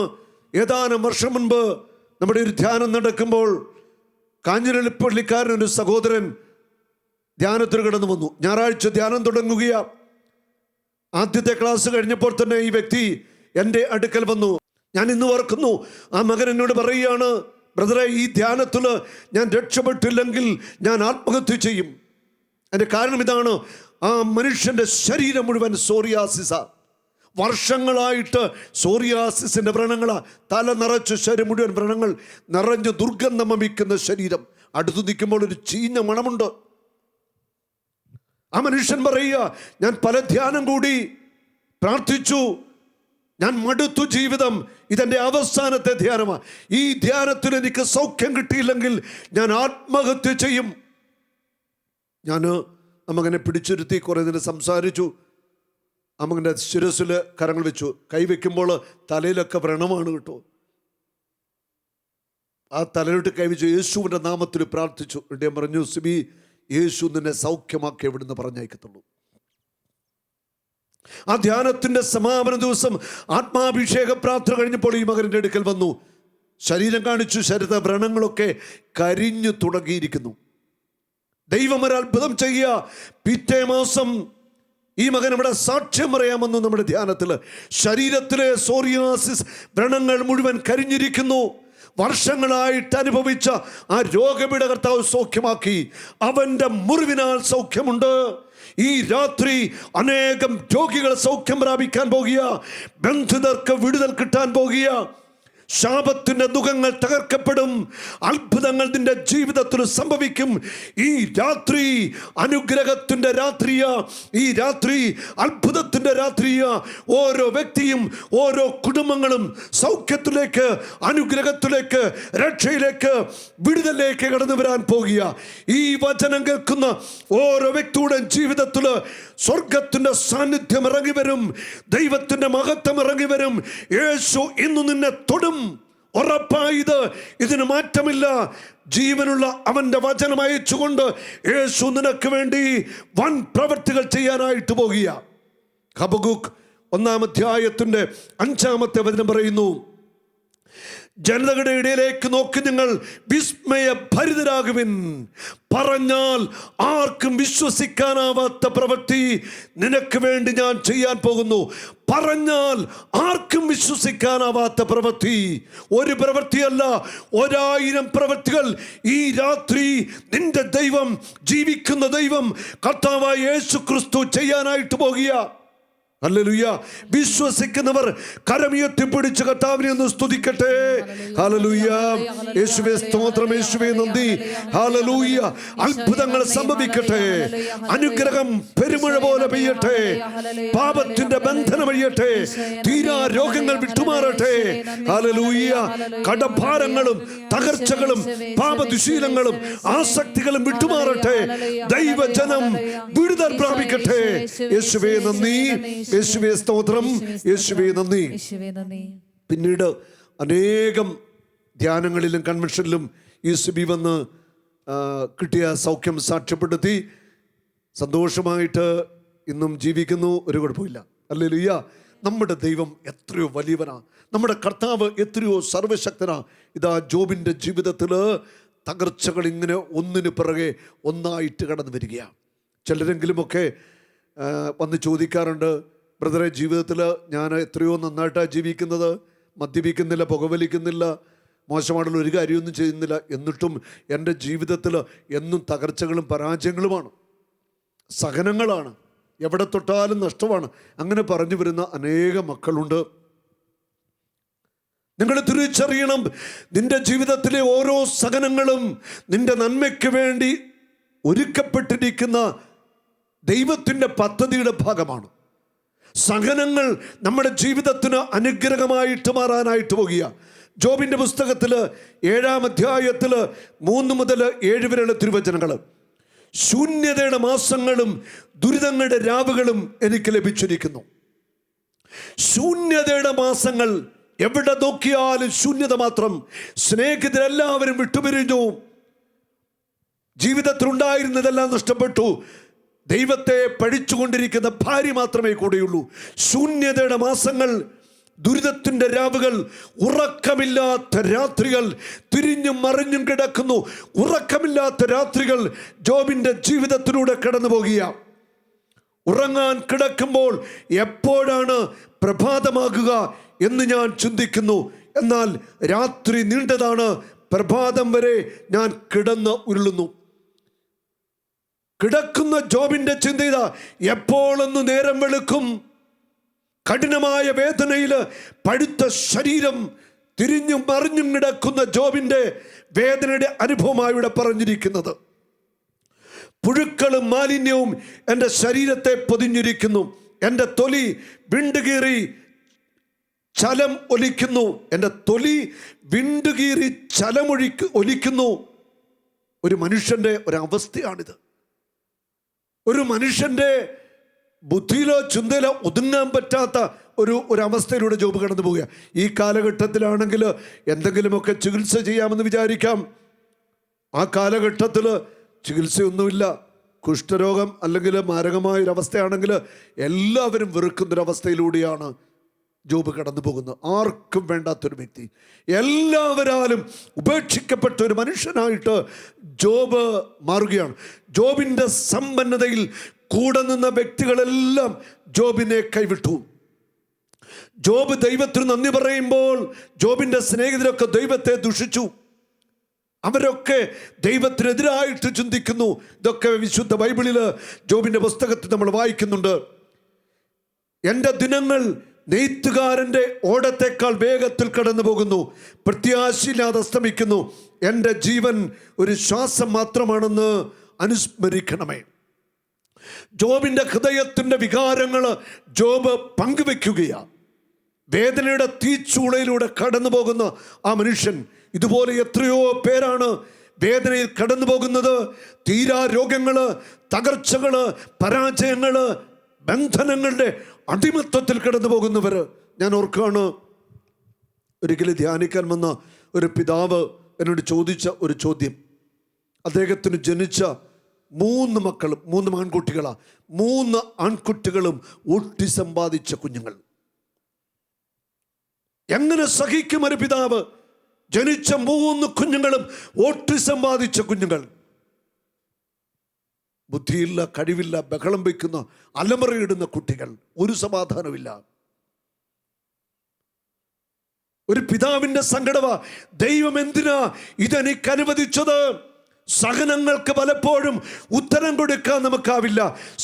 Speaker 1: ഏതാനും വർഷം മുൻപ് നമ്മുടെ ഒരു ധ്യാനം നടക്കുമ്പോൾ കാഞ്ഞിരപ്പള്ളിക്കാരനൊരു സഹോദരൻ ധ്യാനത്തിന് കടന്നു വന്നു. ഞായറാഴ്ച ധ്യാനം തുടങ്ങുകയാണ്. ആദ്യത്തെ ക്ലാസ് കഴിഞ്ഞപ്പോൾ തന്നെ ഈ വ്യക്തി എൻ്റെ അടുക്കൽ വന്നു. ഞാൻ ഇന്ന് ഓർക്കുന്നു, ആ മകൻ എന്നോട് പറയുകയാണ്, ബ്രദറെ, ഈ ധ്യാനത്തിൽ ഞാൻ രക്ഷപ്പെട്ടില്ലെങ്കിൽ ഞാൻ ആത്മഹത്യ ചെയ്യും. അതിൻ്റെ കാരണം ഇതാണ്, ആ മനുഷ്യൻ്റെ ശരീരം മുഴുവൻ സോറിയാസിസ. വർഷങ്ങളായിട്ട് സോറിയാസിസിൻ്റെ വ്രണങ്ങളാണ്. തല നിറച്ച് ശരീരം മുഴുവൻ വ്രണങ്ങൾ നിറഞ്ഞ് ദുർഗന്ധം വമിക്കുന്ന ശരീരം. അടുത്തു നിൽക്കുമ്പോൾ ഒരു ചീഞ്ഞ മണമുണ്ട്. ആ മനുഷ്യൻ പറയുക, ഞാൻ പല ധ്യാനം കൂടി പ്രാർത്ഥിച്ചു, ഞാൻ മടുത്തു ജീവിതം, ഇതെൻ്റെ അവസാനത്തെ ധ്യാനമാണ്. ഈ ധ്യാനത്തിൽ എനിക്ക് സൗഖ്യം കിട്ടിയില്ലെങ്കിൽ ഞാൻ ആത്മഹത്യ ചെയ്യും. ഞാൻ അമ്മങ്ങനെ പിടിച്ചിരുത്തി കുറേ നേരം സംസാരിച്ചു. അമ്മങ്ങനെ ശിരസിൽ കരങ്ങൾ വെച്ചു. കൈവയ്ക്കുമ്പോൾ തലയിലൊക്കെ വ്രണമാണ് കേട്ടോ. ആ തലയിലോട്ട് കൈവച്ചു യേശുവിൻ്റെ നാമത്തിൽ പ്രാർത്ഥിച്ചു. ഞാൻ പറഞ്ഞു, സിബി, യേശു നിന്നെ സൗഖ്യമാക്കി എവിടുന്ന് പറഞ്ഞയക്കത്തുള്ളൂ. ആ ധ്യാനത്തിൻ്റെ സമാപന ദിവസം ആത്മാഭിഷേക പ്രാർത്ഥന കഴിഞ്ഞപ്പോൾ ഈ മകൻ്റെ അടുക്കൽ വന്നു. ശരീരം കാണിച്ചു. ശരീര വ്രണങ്ങളൊക്കെ കരിഞ്ഞു തുടങ്ങിയിരിക്കുന്നു. ദൈവം ഒരു അത്ഭുതം ചെയ്യുക. പിറ്റേ മാസം ഈ മകൻ ഇവിടെ സാക്ഷ്യം പറയാമെന്നു നമ്മുടെ ധ്യാനത്തിൽ. ശരീരത്തിലെ സോറിയാസിസ് വ്രണങ്ങൾ മുഴുവൻ കരിഞ്ഞിരിക്കുന്നു. വർഷങ്ങളായിട്ട് അനുഭവിച്ച ആ രോഗപീഠ കർത്താവ് സൗഖ്യമാക്കി. അവൻ്റെ മുറിവിനാൽ സൗഖ്യമുണ്ട്. ഈ രാത്രി അനേകം രോഗികൾ സൗഖ്യം പ്രാപിക്കാൻ പോകുക. ബന്ധിതർക്ക് വിടുതൽ കിട്ടാൻ പോകുക. ശാപത്തിന്റെ ദുഃഖങ്ങൾ തകർക്കപ്പെടും. അത്ഭുതങ്ങൾ നിന്റെ ജീവിതത്തിൽ സംഭവിക്കും. ഈ രാത്രി അനുഗ്രഹത്തിന്റെ രാത്രിയാ. ഈ രാത്രി അത്ഭുതത്തിന്റെ രാത്രിയാ. ഓരോ വ്യക്തിയും ഓരോ കുടുംബങ്ങളും സൗഖ്യത്തിലേക്ക്, അനുഗ്രഹത്തിലേക്ക്, രക്ഷയിലേക്ക്, വിടുതലിലേക്ക് കടന്നു വരാൻ പോകുക. ഈ വചനം കേൾക്കുന്ന ഓരോ വ്യക്തിയുടെ ജീവിതത്തിൽ സ്വർഗത്തിന്റെ സാന്നിധ്യം ഇറങ്ങി വരും. ദൈവത്തിന്റെ മഹത്വം ഇറങ്ങി വരും. യേശു ഇന്ന് നിന്നെ തൊടും. ഉറപ്പായത് ഇതിന് മാറ്റമില്ല. ജീവനുള്ള അവന്റെ വചനം അയച്ചുകൊണ്ട് യേശു നിനക്ക് വേണ്ടി വൻ പ്രവൃത്തികൾ ചെയ്യാനായിട്ട് പോകുക. ഹബക്കൂക്ക് 1-ാം അധ്യായത്തിന്റെ 5-ാമത്തെ വചനം പറയുന്നു, ജനതകളുടെ ഇടയിലേക്ക് നോക്കി നിങ്ങൾ വിസ്മയഭരിതരാകുവിൻ. പറഞ്ഞാൽ ആർക്കും വിശ്വസിക്കാനാവാത്ത പ്രവൃത്തി നിനക്ക് വേണ്ടി ഞാൻ ചെയ്യാൻ പോകുന്നു. പറഞ്ഞാൽ ആർക്കും വിശ്വസിക്കാനാവാത്ത പ്രവൃത്തി. ഒരു പ്രവൃത്തിയല്ല, 1000 പ്രവൃത്തികൾ ഈ രാത്രി നിന്റെ ദൈവം, ജീവിക്കുന്ന ദൈവം കർത്താവായ യേശു ക്രിസ്തു ചെയ്യാനായിട്ട് പോകുക. ഹല്ലേലൂയ. വിശ്വസിക്കുന്നവർ കരമുയർത്തി പിടിച്ച് കർത്താവിനെ ഒന്ന് സ്തുതിക്കട്ടെ. ഹല്ലേലൂയ. യേശുവേ സ്തോത്രം, യേശുവേ നന്ദി. ഹല്ലേലൂയ. അത്ഭുതങ്ങൾ സംഭവിക്കട്ടെ. അനുഗ്രഹം പെരുമഴ പോലെ പെയ്യട്ടെ. പാപത്തിന്റെ ബന്ധനം അഴിയട്ടെ. തീരാ രോഗങ്ങൾ വിട്ടുമാറട്ടെ. ഹല്ലേലൂയ. കടഭാരങ്ങളും തകർച്ചകളും പാപദുശീലങ്ങളും ആസക്തികളും വിട്ടുമാറട്ടെ. ദൈവജനം വിടുതൽ പ്രാപിക്കട്ടെ. യേശുവേ നന്ദി, യേശുവേ സ്തോത്രം, യേശുവേ നന്ദി. പിന്നീട് അനേകം ധ്യാനങ്ങളിലും കൺവെൻഷനിലും ഈ സുബി വന്ന് കിട്ടിയ സൗഖ്യം സാക്ഷ്യപ്പെടുത്തി സന്തോഷമായിട്ട് ഇന്നും ജീവിക്കുന്നു. ഒരു കുഴപ്പമില്ല. ഹല്ലേലൂയ. നമ്മുടെ ദൈവം എത്രയോ വലിയവനാ. നമ്മുടെ കർത്താവ് എത്രയോ സർവശക്തനാ. ഇതാ ജോബിൻ്റെ ജീവിതത്തിൽ തകർച്ചകൾ ഇങ്ങനെ ഒന്നിനു പിറകെ ഒന്നായിട്ട് കടന്നു വരികയാണ്. ചിലരെങ്കിലുമൊക്കെ വന്ന് ചോദിക്കാറുണ്ട്, ബ്രദറെ, ജീവിതത്തിൽ ഞാൻ എത്രയോ നന്നായിട്ടാണ് ജീവിക്കുന്നത്, മദ്യപിക്കുന്നില്ല, പുകവലിക്കുന്നില്ല, മോശമായിട്ടുള്ള ഒരു കാര്യമൊന്നും ചെയ്യുന്നില്ല, എന്നിട്ടും എൻ്റെ ജീവിതത്തിൽ എന്നും തകർച്ചകളും പരാജയങ്ങളുമാണ്, സഹനങ്ങളാണ്, എവിടെ തൊട്ടാലും നഷ്ടമാണ്. അങ്ങനെ പറഞ്ഞു വരുന്ന അനേകം മക്കളുണ്ട്. നിങ്ങൾ തിരിച്ചറിയണം, നിന്റെ ജീവിതത്തിലെ ഓരോ സഹനങ്ങളും നിന്റെ നന്മയ്ക്ക് വേണ്ടി ഒരുക്കപ്പെട്ടിരിക്കുന്ന ദൈവത്തിൻ്റെ പദ്ധതിയുടെ ഭാഗമാണ്. സഹനങ്ങൾ നമ്മുടെ ജീവിതത്തിന് അനുഗ്രഹമായിട്ട് മാറാനായിട്ട് പോകുക. ജോബിൻ്റെ പുസ്തകത്തിൽ 7-ാം അധ്യായത്തിൽ 3 മുതൽ 7 വരെയുള്ള തിരുവചനങ്ങൾ, ശൂന്യതയുടെ മാസങ്ങളും ദുരിതങ്ങളുടെ രാവുകളും എനിക്ക് ലഭിച്ചിരിക്കുന്നു. ശൂന്യതയുടെ മാസങ്ങൾ, എവിടെ നോക്കിയാലും ശൂന്യത മാത്രം. സ്നേഹിതരെല്ലാവരും വിട്ടുപിരിഞ്ഞു. ജീവിതത്തിലുണ്ടായിരുന്നതെല്ലാം നഷ്ടപ്പെട്ടു. ദൈവത്തെ പഴിച്ചുകൊണ്ടിരിക്കുന്ന ഭാര്യ മാത്രമേ കൂടെയുള്ളൂ. ശൂന്യതയുടെ മാസങ്ങൾ, ദുരിതത്തിൻ്റെ രാവുകൾ, ഉറക്കമില്ലാത്ത രാത്രികൾ, തിരിഞ്ഞും മറിഞ്ഞും കിടക്കുന്നു. ഉറക്കമില്ലാത്ത രാത്രികൾ ജോബിൻ്റെ ജീവിതത്തിലൂടെ കടന്നു പോകുക. ഉറങ്ങാൻ കിടക്കുമ്പോൾ എപ്പോഴാണ് പ്രഭാതമാകുക എന്ന് ഞാൻ ചിന്തിക്കുന്നു. എന്നാൽ രാത്രി നീണ്ടതാണ്. പ്രഭാതം വരെ ഞാൻ കിടന്ന് ഉരുളുന്നു. കിടക്കുന്ന ജോബിൻ്റെ ചിന്ത ഇതാ, എപ്പോഴൊന്ന് നേരം വെളുക്കും. കഠിനമായ വേദനയിൽ പഴുത്ത ശരീരം, തിരിഞ്ഞും മറിഞ്ഞും കിടക്കുന്ന ജോബിൻ്റെ വേദനയുടെ അനുഭവമായി ഇവിടെ പറഞ്ഞിരിക്കുന്നത്. പുഴുക്കളും മാലിന്യവും എൻ്റെ ശരീരത്തെ പൊതിഞ്ഞിരിക്കുന്നു. എൻ്റെ തൊലി വിണ്ടുകീറി ചലം ഒലിക്കുന്നു. എൻ്റെ തൊലി വിണ്ടുകീറി ഒലിക്കുന്നു. ഒരു മനുഷ്യൻ്റെ ഒരവസ്ഥയാണിത്. ഒരു മനുഷ്യൻ്റെ ബുദ്ധിയിലോ ചിന്തയിലോ ഒതുങ്ങാൻ പറ്റാത്ത ഒരു അവസ്ഥയിലൂടെ ജോബ് കടന്നു പോവുക. ഈ കാലഘട്ടത്തിലാണെങ്കിൽ എന്തെങ്കിലുമൊക്കെ ചികിത്സ ചെയ്യാമെന്ന് വിചാരിക്കാം. ആ കാലഘട്ടത്തിൽ ചികിത്സയൊന്നുമില്ല. കുഷ്ഠരോഗം അല്ലെങ്കിൽ മാരകമായൊരവസ്ഥയാണെങ്കിൽ എല്ലാവരും വെറുക്കുന്നൊരവസ്ഥയിലൂടെയാണ് ജോബ് കടന്നു പോകുന്നു. ആർക്കും വേണ്ടാത്തൊരു വ്യക്തി, എല്ലാവരാലും ഉപേക്ഷിക്കപ്പെട്ട ഒരു മനുഷ്യനായിട്ട് ജോബ് മാറുകയാണ്. ജോബിൻ്റെ സമ്പന്നതയിൽ കൂടെ നിന്ന വ്യക്തികളെല്ലാം ജോബിനെ കൈവിട്ടു. ജോബ് ദൈവത്തിന് നന്ദി പറയുമ്പോൾ ജോബിൻ്റെ സ്നേഹിതരൊക്കെ ദൈവത്തെ ദുഷിച്ചു. അവരൊക്കെ ദൈവത്തിനെതിരായിട്ട് ചിന്തിക്കുന്നു. ഇതൊക്കെ വിശുദ്ധ ബൈബിളിൽ ജോബിൻ്റെ പുസ്തകത്തിൽ നമ്മൾ വായിക്കുന്നുണ്ട്. എൻ്റെ ദിനങ്ങൾ നെയ്ത്തുകാരൻ്റെ ഓടത്തേക്കാൾ വേഗത്തിൽ കടന്നു പോകുന്നു, പ്രത്യാശയില്ലാതെ അസ്തമിക്കുന്നു. എൻ്റെ ജീവൻ ഒരു ശ്വാസം മാത്രമാണെന്ന് അനുസ്മരിക്കണമേ. ജോബിൻ്റെ ഹൃദയത്തിൻ്റെ വികാരങ്ങൾ ജോബ് പങ്കുവെക്കുകയാണ്. വേദനയുടെ തീച്ചൂളയിലൂടെ കടന്നു പോകുന്ന ആ മനുഷ്യൻ, ഇതുപോലെ എത്രയോ പേരാണ് വേദനയിൽ കടന്നു പോകുന്നത്. തീരാ രോഗങ്ങൾ, തകർച്ചകൾ, പരാജയങ്ങൾ, ബന്ധനങ്ങളുടെ അടിമത്തത്തിൽ കടന്നു പോകുന്നവർ. ഞാൻ ഓർക്കുകയാണ്, ഒരിക്കലും ധ്യാനിക്കാൻ വന്ന ഒരു പിതാവ് എന്നോട് ചോദിച്ച ഒരു ചോദ്യം. അദ്ദേഹത്തിന് ജനിച്ച 3 മക്കളും 3 ആൺകുട്ടികളാണ്. 3 ആൺകുട്ടികളും ഓട്ടിസം ബാധിച്ച കുഞ്ഞുങ്ങൾ. എങ്ങനെ സഹിക്കും ഒരു പിതാവ്? ജനിച്ച 3 കുഞ്ഞുങ്ങളും ഓട്ടിസം ബാധിച്ച കുഞ്ഞുങ്ങൾ. ബുദ്ധിയില്ല, കഴിവില്ല, ബഹളം വയ്ക്കുന്ന, അലമുറയിടുന്ന കുട്ടികൾ. ഒരു സമാധാനമില്ല. ഒരു പിതാവിൻ്റെ സങ്കടവാ. ദൈവം എന്തിനാ ഇതെനിക്ക് അനുവദിച്ചത്? സഹനങ്ങൾക്ക് പലപ്പോഴും ഉത്തരം കൊടുക്കാൻ നമുക്കാവില്ല.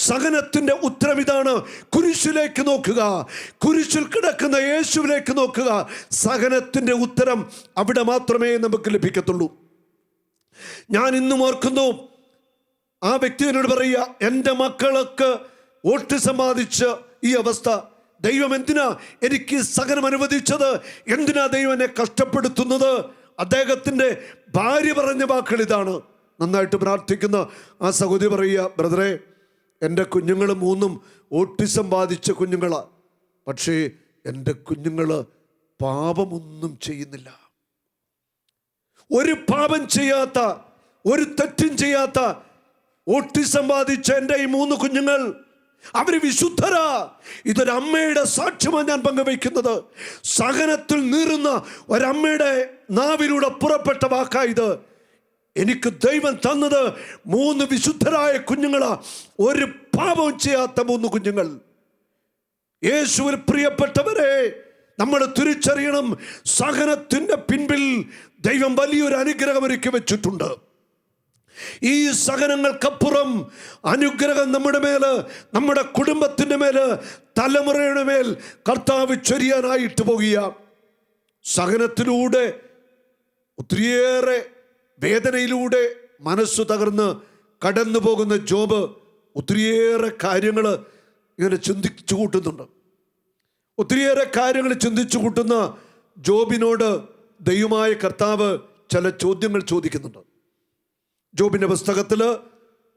Speaker 1: സഹനത്തിൻ്റെ ഉത്തരം ഇതാണ്: കുരിശിലേക്ക് നോക്കുക, കുരിശിൽ കിടക്കുന്ന യേശുവിലേക്ക് നോക്കുക. സഹനത്തിൻ്റെ ഉത്തരം അവിടെ മാത്രമേ നമുക്ക് ലഭിക്കത്തുള്ളൂ. ഞാൻ ഇന്നും ഓർക്കുന്നു, ആ വ്യക്തി എന്നോട് പറയുക, എൻ്റെ മക്കൾക്ക് ഓട്ടിസം ബാധിച്ച ഈ അവസ്ഥ, ദൈവം എന്തിനാ എനിക്ക് സഹനം അനുവദിച്ചത്? എന്തിനാ ദൈവം എന്നെ കഷ്ടപ്പെടുത്തുന്നത്? അദ്ദേഹത്തിൻ്റെ ഭാര്യ പറഞ്ഞ വാക്കുകൾ ഇതാണ്. നന്നായിട്ട് പ്രാർത്ഥിക്കുന്ന ആ സഹോദരി പറയുക, ബ്രദറെ, എൻ്റെ കുഞ്ഞുങ്ങൾ 3 ഓട്ടിസം ബാധിച്ച കുഞ്ഞുങ്ങളാണ്. പക്ഷേ എൻ്റെ കുഞ്ഞുങ്ങൾ പാപമൊന്നും ചെയ്യുന്നില്ല. ഒരു പാപം ചെയ്യാത്ത, ഒരു തെറ്റും ചെയ്യാത്ത ഓട്ടിസം ബാധിച്ച എൻ്റെ ഈ 3 കുഞ്ഞുങ്ങൾ, അവർ വിശുദ്ധരാ. ഇതൊരമ്മയുടെ സാക്ഷ്യമാണ് ഞാൻ പങ്കുവയ്ക്കുന്നത്. സഹനത്തിൽ നീറുന്ന ഒരമ്മയുടെ നാവിലൂടെ പുറപ്പെട്ട വാക്കായത്. എനിക്ക് ദൈവം തന്നത് 3 വിശുദ്ധരായ കുഞ്ഞുങ്ങളാ, ഒരു പാപവും ചെയ്യാത്ത 3 കുഞ്ഞുങ്ങൾ. യേശുവിൽ പ്രിയപ്പെട്ടവരെ, നമ്മൾ തിരിച്ചറിയണം, സഹനത്തിൻ്റെ പിൻപിൽ ദൈവം വലിയൊരു അനുഗ്രഹം ഒരുക്കി വെച്ചിട്ടുണ്ട്. ഈ സഹനങ്ങൾക്കപ്പുറം അനുഗ്രഹം നമ്മുടെ മേൽ, നമ്മുടെ കുടുംബത്തിൻ്റെ മേൽ, തലമുറയുടെ മേൽ കർത്താവ് ചൊരിയാനായിട്ട് പോകുക. സഹനത്തിലൂടെ, ഒത്തിരിയേറെ വേദനയിലൂടെ മനസ്സു തകർന്ന് കടന്നു പോകുന്ന ജോബ് ഒത്തിരിയേറെ കാര്യങ്ങൾ ഇങ്ങനെ ചിന്തിച്ചു കൂട്ടുന്നുണ്ട്. ഒത്തിരിയേറെ കാര്യങ്ങൾ ചിന്തിച്ചു കൂട്ടുന്ന ജോബിനോട് ദൈവമായ കർത്താവ് ചില ചോദ്യങ്ങൾ ചോദിക്കുന്നുണ്ട്. ജോബിൻ്റെ പുസ്തകത്തിൽ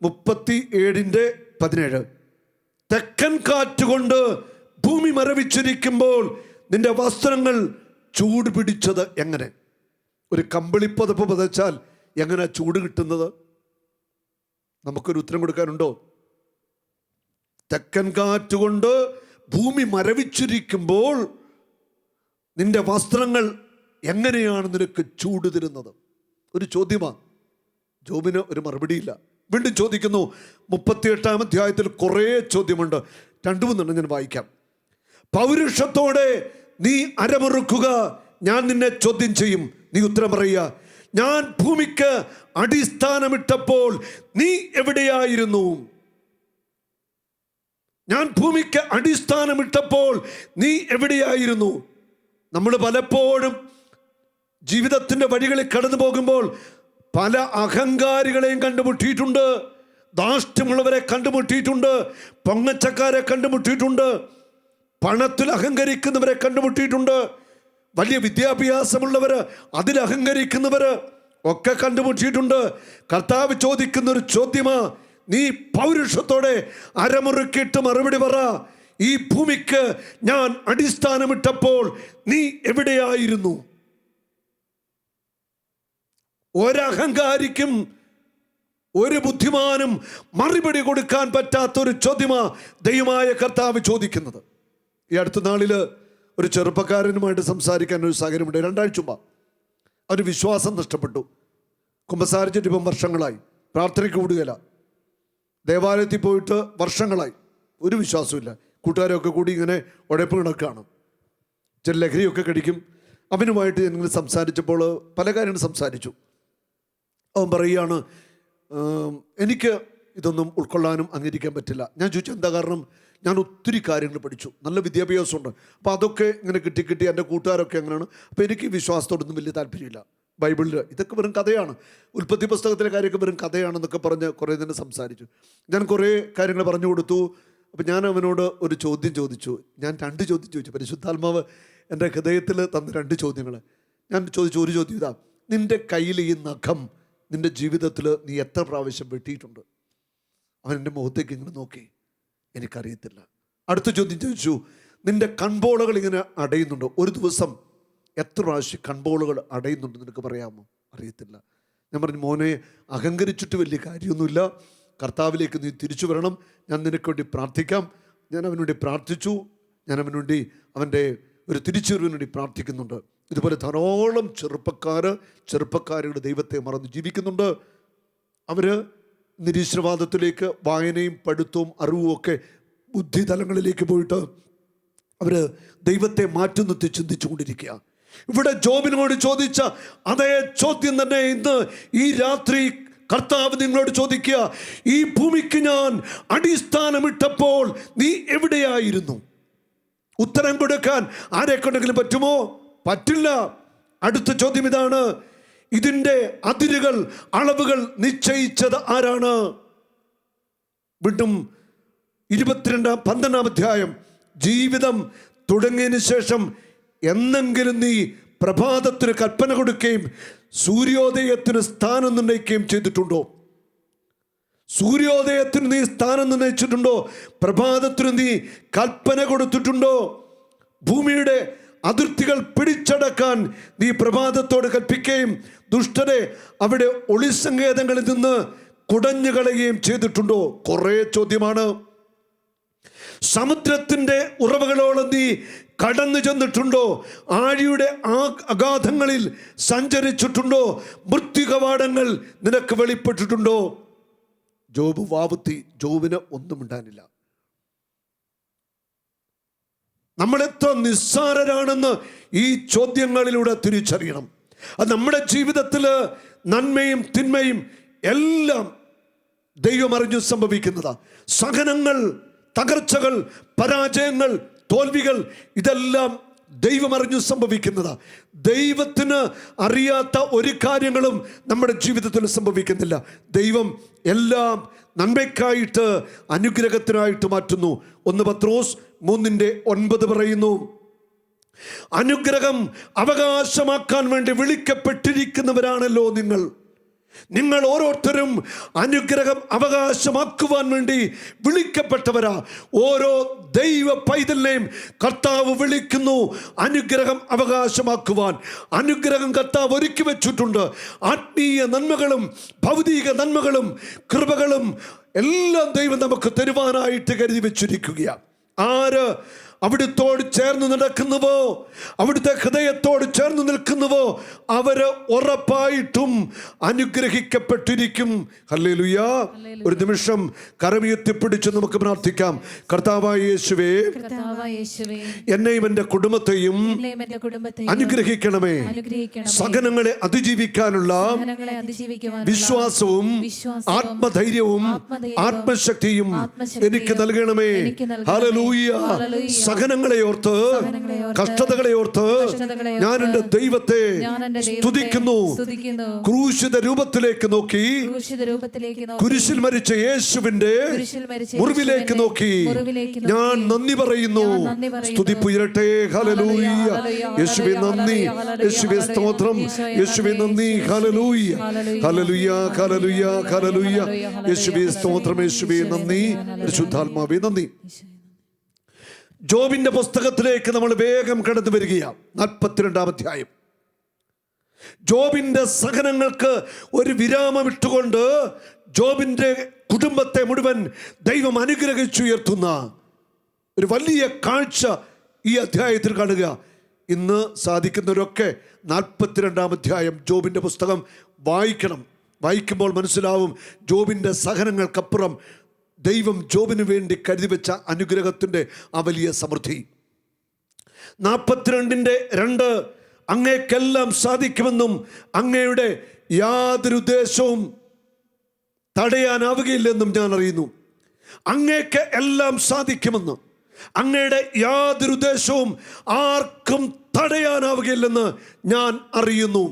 Speaker 1: 37:17, തെക്കൻ കാറ്റുകൊണ്ട് ഭൂമി മരവിച്ചിരിക്കുമ്പോൾ നിന്റെ വസ്ത്രങ്ങൾ ചൂട് പിടിച്ചത് എങ്ങനെ? ഒരു കമ്പിളിപ്പതപ്പ് പതച്ചാൽ എങ്ങനെ ചൂട് കിട്ടുന്നത്? നമുക്കൊരു ഉത്തരം കൊടുക്കാനുണ്ടോ? തെക്കൻ കാറ്റുകൊണ്ട് ഭൂമി മരവിച്ചിരിക്കുമ്പോൾ നിന്റെ വസ്ത്രങ്ങൾ എങ്ങനെയാണ് നിനക്ക് ചൂട് തരുന്നത്? ഒരു ചോദ്യമാണ്. ജോബിന് ഒരു മറുപടിയില്ല. വീണ്ടും ചോദിക്കുന്നു. 38-ാം അധ്യായത്തിൽ കുറേ ചോദ്യമുണ്ട്. 2-3 ഞാൻ വായിക്കാം. പൗരുഷത്തോടെ നീ അരമുറുക്കുക, ഞാൻ നിന്നെ ചോദ്യം ചെയ്യും, നീ ഉത്തരം പറയുക. ഞാൻ ഭൂമിക്ക് അടിസ്ഥാനമിട്ടപ്പോൾ നീ എവിടെയായിരുന്നു? ഞാൻ ഭൂമിക്ക് അടിസ്ഥാനമിട്ടപ്പോൾ നീ എവിടെയായിരുന്നു? നമ്മൾ പലപ്പോഴും ജീവിതത്തിൻ്റെ വഴികളിൽ കടന്നു പോകുമ്പോൾ പല അഹങ്കാരികളെയും കണ്ടുമുട്ടിയിട്ടുണ്ട്. ധാർഷ്ട്യമുള്ളവരെ കണ്ടുമുട്ടിയിട്ടുണ്ട്. പൊങ്ങച്ചക്കാരെ കണ്ടുമുട്ടിയിട്ടുണ്ട്. പണത്തിൽ അഹങ്കരിക്കുന്നവരെ കണ്ടുമുട്ടിയിട്ടുണ്ട്. വലിയ വിദ്യാഭ്യാസമുള്ളവർ, അതിൽ അഹങ്കരിക്കുന്നവർ ഒക്കെ കണ്ടുമുട്ടിയിട്ടുണ്ട്. കർത്താവ് ചോദിക്കുന്നൊരു ചോദ്യമാ, നീ പൗരുഷത്തോടെ അരമുറുക്കിയിട്ട് മറുപടി പറ. ഈ ഭൂമിക്ക് ഞാൻ അടിസ്ഥാനമിട്ടപ്പോൾ നീ എവിടെയായിരുന്നു? ഒരഹങ്കാരിക്കും ഒരു ബുദ്ധിമാനും മറുപടി കൊടുക്കാൻ പറ്റാത്തൊരു ചോദ്യമാ ദൈവമായ കർത്താവ് ചോദിക്കുന്നത്. ഈ അടുത്ത നാളിൽ ഒരു ചെറുപ്പക്കാരനുമായിട്ട് സംസാരിക്കാൻ ഒരു സാഹചര്യമുണ്ട്. 2 ആഴ്ച മുമ്പ് അവന് വിശ്വാസം നഷ്ടപ്പെട്ടു. കുമ്പസാരിച്ചിട്ട് ഇപ്പം വർഷങ്ങളായി, പ്രാർത്ഥനയ്ക്ക് കൂടുകയില്ല, ദേവാലയത്തിൽ പോയിട്ട് വർഷങ്ങളായി, ഒരു വിശ്വാസമില്ല. കൂട്ടുകാരൊക്കെ കൂടി ഇങ്ങനെ ഉഴപ്പ് കിടക്കുകയാണ്, ചില ലഹരിയൊക്കെ കടിക്കും. അവനുമായിട്ട് ഞങ്ങൾ സംസാരിച്ചപ്പോൾ പല കാര്യങ്ങളും സംസാരിച്ചു. അവൻ പറയുകയാണ്, എനിക്ക് ഇതൊന്നും ഉൾക്കൊള്ളാനും അംഗീകരിക്കാൻ പറ്റില്ല. ഞാൻ ചോദിച്ചു എന്താ കാരണം? ഞാൻ ഒത്തിരി കാര്യങ്ങൾ പഠിച്ചു, നല്ല വിദ്യാഭ്യാസമുണ്ട്, അപ്പോൾ അതൊക്കെ ഇങ്ങനെ കിട്ടി എൻ്റെ കൂട്ടുകാരൊക്കെ അങ്ങനെയാണ്, അപ്പോൾ എനിക്ക് വിശ്വാസത്തോടൊന്നും വലിയ താല്പര്യമില്ല. ബൈബിളിൽ ഇതൊക്കെ വെറും കഥയാണ്, ഉൽപ്പത്തി പുസ്തകത്തിലെ കാര്യമൊക്കെ വെറും കഥയാണെന്നൊക്കെ പറഞ്ഞ് കുറേ തന്നെ സംസാരിച്ചു. ഞാൻ കുറേ കാര്യങ്ങൾ പറഞ്ഞു കൊടുത്തു. അപ്പോൾ ഞാൻ അവനോട് ഒരു ചോദ്യം ചോദിച്ചു. ഞാൻ 2 ചോദ്യം ചോദിച്ചു. പരിശുദ്ധാത്മാവ് എൻ്റെ ഹൃദയത്തിൽ തന്ന 2 ചോദ്യങ്ങൾ. ഞാൻ ചോദിച്ചു ഒരു ചോദ്യം ഇതാ, നിൻ്റെ കയ്യിൽ ഈ നഖം നിൻ്റെ ജീവിതത്തിൽ നീ എത്ര പ്രാവശ്യം വെട്ടിയിട്ടുണ്ട്? അവൻ എൻ്റെ മുഖത്തേക്ക് ഇങ്ങനെ നോക്കി, എനിക്കറിയത്തില്ല. അടുത്ത ചോദ്യം ചോദിച്ചു, നിൻ്റെ കൺപോളകൾ ഇങ്ങനെ അടയുന്നുണ്ടോ? ഒരു ദിവസം എത്ര പ്രാവശ്യം കൺപോളകൾ അടയുന്നുണ്ട് നിനക്ക് പറയാമോ? അറിയത്തില്ല. ഞാൻ പറഞ്ഞു, മോനെ, അഹങ്കരിച്ചിട്ട് വലിയ കാര്യമൊന്നുമില്ല, കർത്താവിലേക്ക് നീ തിരിച്ചു വരണം, ഞാൻ നിനക്ക് വേണ്ടി പ്രാർത്ഥിക്കാം. ഞാൻ അവന് വേണ്ടി പ്രാർത്ഥിച്ചു. ഞാൻ അവന് വേണ്ടി അവൻ്റെ ഒരു തിരിച്ചുവരവിന് വേണ്ടി പ്രാർത്ഥിക്കുന്നുണ്ട്. ഇതുപോലെ ധാരാളം ചെറുപ്പക്കാരുടെ ദൈവത്തെ മറന്ന് ജീവിക്കുന്നുണ്ട്. അവർ നിരീശ്വരവാദത്തിലേക്ക്, വായനയും പഠിത്തവും അറിവും ഒക്കെ ബുദ്ധിതലങ്ങളിലേക്ക് പോയിട്ട് അവർ ദൈവത്തെ മാറ്റി നിർത്തി ചിന്തിച്ചു കൊണ്ടിരിക്കുക. ഇവിടെ ജോബിനോട് ചോദിച്ച അതേ ചോദ്യം തന്നെ ഇന്ന് ഈ രാത്രി കർത്താവ് നിങ്ങളോട് ചോദിക്കുക. ഈ ഭൂമിക്ക് ഞാൻ അടിസ്ഥാനമിട്ടപ്പോൾ നീ എവിടെയായിരുന്നു? ഉത്തരം കൊടുക്കാൻ ആരെക്കൊണ്ടെങ്കിലും പറ്റുമോ? പറ്റില്ല. അടുത്ത ചോദ്യം ഇതാണ്, ഇതിൻ്റെ അതിരുകൾ, അളവുകൾ നിശ്ചയിച്ചത് ആരാണ്? വീണ്ടും 12-ാം അധ്യായം, ജീവിതം തുടങ്ങിയതിന് ശേഷം എന്നെങ്കിലും നീ പ്രഭാതത്തിന് കൽപ്പന കൊടുക്കുകയും സൂര്യോദയത്തിന് സ്ഥാനം നിർണ്ണയിക്കുകയും ചെയ്തിട്ടുണ്ടോ? സൂര്യോദയത്തിന് നീ സ്ഥാനം നിർണ്ണയിച്ചിട്ടുണ്ടോ? പ്രഭാതത്തിന് നീ കൽപ്പന കൊടുത്തിട്ടുണ്ടോ? ഭൂമിയുടെ അതിർത്തികൾ പിടിച്ചടക്കാൻ നീ പ്രഭാതത്തോട് കൽപ്പിക്കുകയും ദുഷ്ടരെ അവിടെ ഒളിസങ്കേതങ്ങളിൽ നിന്ന് കുടഞ്ഞു കളയുകയും ചെയ്തിട്ടുണ്ടോ? കുറേ ചോദ്യമാണ്. സമുദ്രത്തിൻ്റെ ഉറവകളോളം നീ കടന്നു ചെന്നിട്ടുണ്ടോ? ആഴിയുടെ അഗാധങ്ങളിൽ സഞ്ചരിച്ചിട്ടുണ്ടോ? മൃത്യുകവാടങ്ങൾ നിനക്ക് വെളിപ്പെട്ടിട്ടുണ്ടോ? ജോബ് വാവുത്തി. ജോബിന് ഒന്നും ഉണ്ടാനില്ല. നമ്മൾ എത്ര നിസ്സാരരാണെന്ന് ഈ ചോദ്യങ്ങളിലൂടെ തിരിച്ചറിയണം. അത് നമ്മുടെ ജീവിതത്തിൽ നന്മയും തിന്മയും എല്ലാം ദൈവം അറിഞ്ഞു സംഭവിക്കുന്നതാണ്. സഹനങ്ങൾ, തകർച്ചകൾ, പരാജയങ്ങൾ, തോൽവികൾ, ഇതെല്ലാം ദൈവം അറിഞ്ഞു സംഭവിക്കുന്നതാണ്. ദൈവത്തിന് അറിയാത്ത ഒരു കാര്യങ്ങളും നമ്മുടെ ജീവിതത്തിൽ സംഭവിക്കുന്നില്ല. ദൈവം എല്ലാം നന്മയ്ക്കായിട്ട്, അനുഗ്രഹത്തിനായിട്ട് മാറ്റുന്നു. 1 പത്രോസ് 3:9 പറയുന്നു, അനുഗ്രഹം അവകാശമാക്കാൻ വേണ്ടി വിളിക്കപ്പെട്ടിരിക്കുന്നവരാണല്ലോ നിങ്ങൾ ഓരോരുത്തരും അനുഗ്രഹം അവകാശമാക്കുവാൻ വേണ്ടി വിളിക്കപ്പെട്ടവരാ. ഓരോ ദൈവ പൈതലിനെയും കർത്താവ് വിളിക്കുന്നു അനുഗ്രഹം അവകാശമാക്കുവാൻ. അനുഗ്രഹം കർത്താവ് ഒരുക്കി വെച്ചിട്ടുണ്ട്. ആത്മീയ നന്മകളും ഭൗതിക നന്മകളും കൃപകളും എല്ലാം ദൈവം നമുക്ക് തരുവാനായിട്ട് കരുതി വെച്ചിരിക്കുകയാണ്. ആര് അവിടുത്തോട് ചേർന്ന് നടക്കുന്നുവോ, അവിടുത്തെ ഹൃദയത്തോട് ചേർന്ന് നിൽക്കുന്നുവോ, അവര് ഉറപ്പായിട്ടും അനുഗ്രഹിക്കപ്പെട്ടിരിക്കും. ഹല്ലേലൂയ. ഒരു നിമിഷം കരമുയർത്തിപ്പിടിച്ച് നമുക്ക് പ്രാർത്ഥിക്കാം. കർത്താവായ യേശുവേ, എന്നെയും എൻ്റെ കുടുംബത്തെയും അനുഗ്രഹിക്കണമേ. സഹനങ്ങളെ അതിജീവിക്കാനുള്ള വിശ്വാസവും ആത്മധൈര്യവും ആത്മശക്തിയും എനിക്ക് നൽകണമേ. ഹല്ലേലൂയ. സഹനങ്ങളെ ഓർത്ത്, കഷ്ടതകളെ ഓർത്ത് ഞാൻ എൻ്റെ ദൈവത്തെ സ്തുതിക്കുന്നു. ക്രൂശിത രൂപത്തിലേക്ക് നോക്കി, കുരിശിൽ മരിച്ച യേശുവിന്റെ മുറിവിലേക്ക് നോക്കി ഞാൻ നന്ദി പറയുന്നു. സ്തുതിപ്പുയരട്ടെ. ഹല്ലേലൂയ. യേശുവേ നന്ദി, യേശുവേ സ്തോത്രം, യേശുവേ നന്ദി. Hallelujah, hallelujah, hallelujah, hallelujah. യേശുവേ സ്തോത്രം, യേശുവേ നന്ദി, പരിശുദ്ധാത്മാവേ നന്ദി. ജോബിന്റെ പുസ്തകത്തിലേക്ക് നമ്മൾ വേഗം കടന്നു വരികയാണ്. 42-ാം അധ്യായം. ജോബിന്റെ സഹനങ്ങൾക്ക് ഒരു വിരാമം ഇട്ടുകൊണ്ട് ജോബിന്റെ കുടുംബത്തെ മുഴുവൻ ദൈവം അനുഗ്രഹിച്ചുയർത്തുന്ന ഒരു വലിയ കാഴ്ച ഈ അധ്യായത്തിൽ കാണുക. ഇന്ന് സാധിക്കുന്നവരൊക്കെ 42-ാം അധ്യായം ജോബിൻ്റെ പുസ്തകം വായിക്കണം. വായിക്കുമ്പോൾ മനസ്സിലാവും ജോബിൻ്റെ സഹനങ്ങൾക്കപ്പുറം ദൈവം ജോബിന് വേണ്ടി കരുതി വെച്ച അനുഗ്രഹത്തിൻ്റെ ആ വലിയ സമൃദ്ധി. 42-2 അങ്ങേക്കെല്ലാം സാധിക്കുമെന്നും അങ്ങയുടെ യാതൊരു ഉദ്ദേശവും തടയാനാവുകയില്ലെന്നും ഞാൻ അറിയുന്നു. അങ്ങേക്ക് എല്ലാം സാധിക്കുമെന്ന്, അങ്ങയുടെ യാതൊരു ഉദ്ദേശവും ആർക്കും തടയാനാവുകയില്ലെന്ന് ഞാൻ അറിയുന്നു.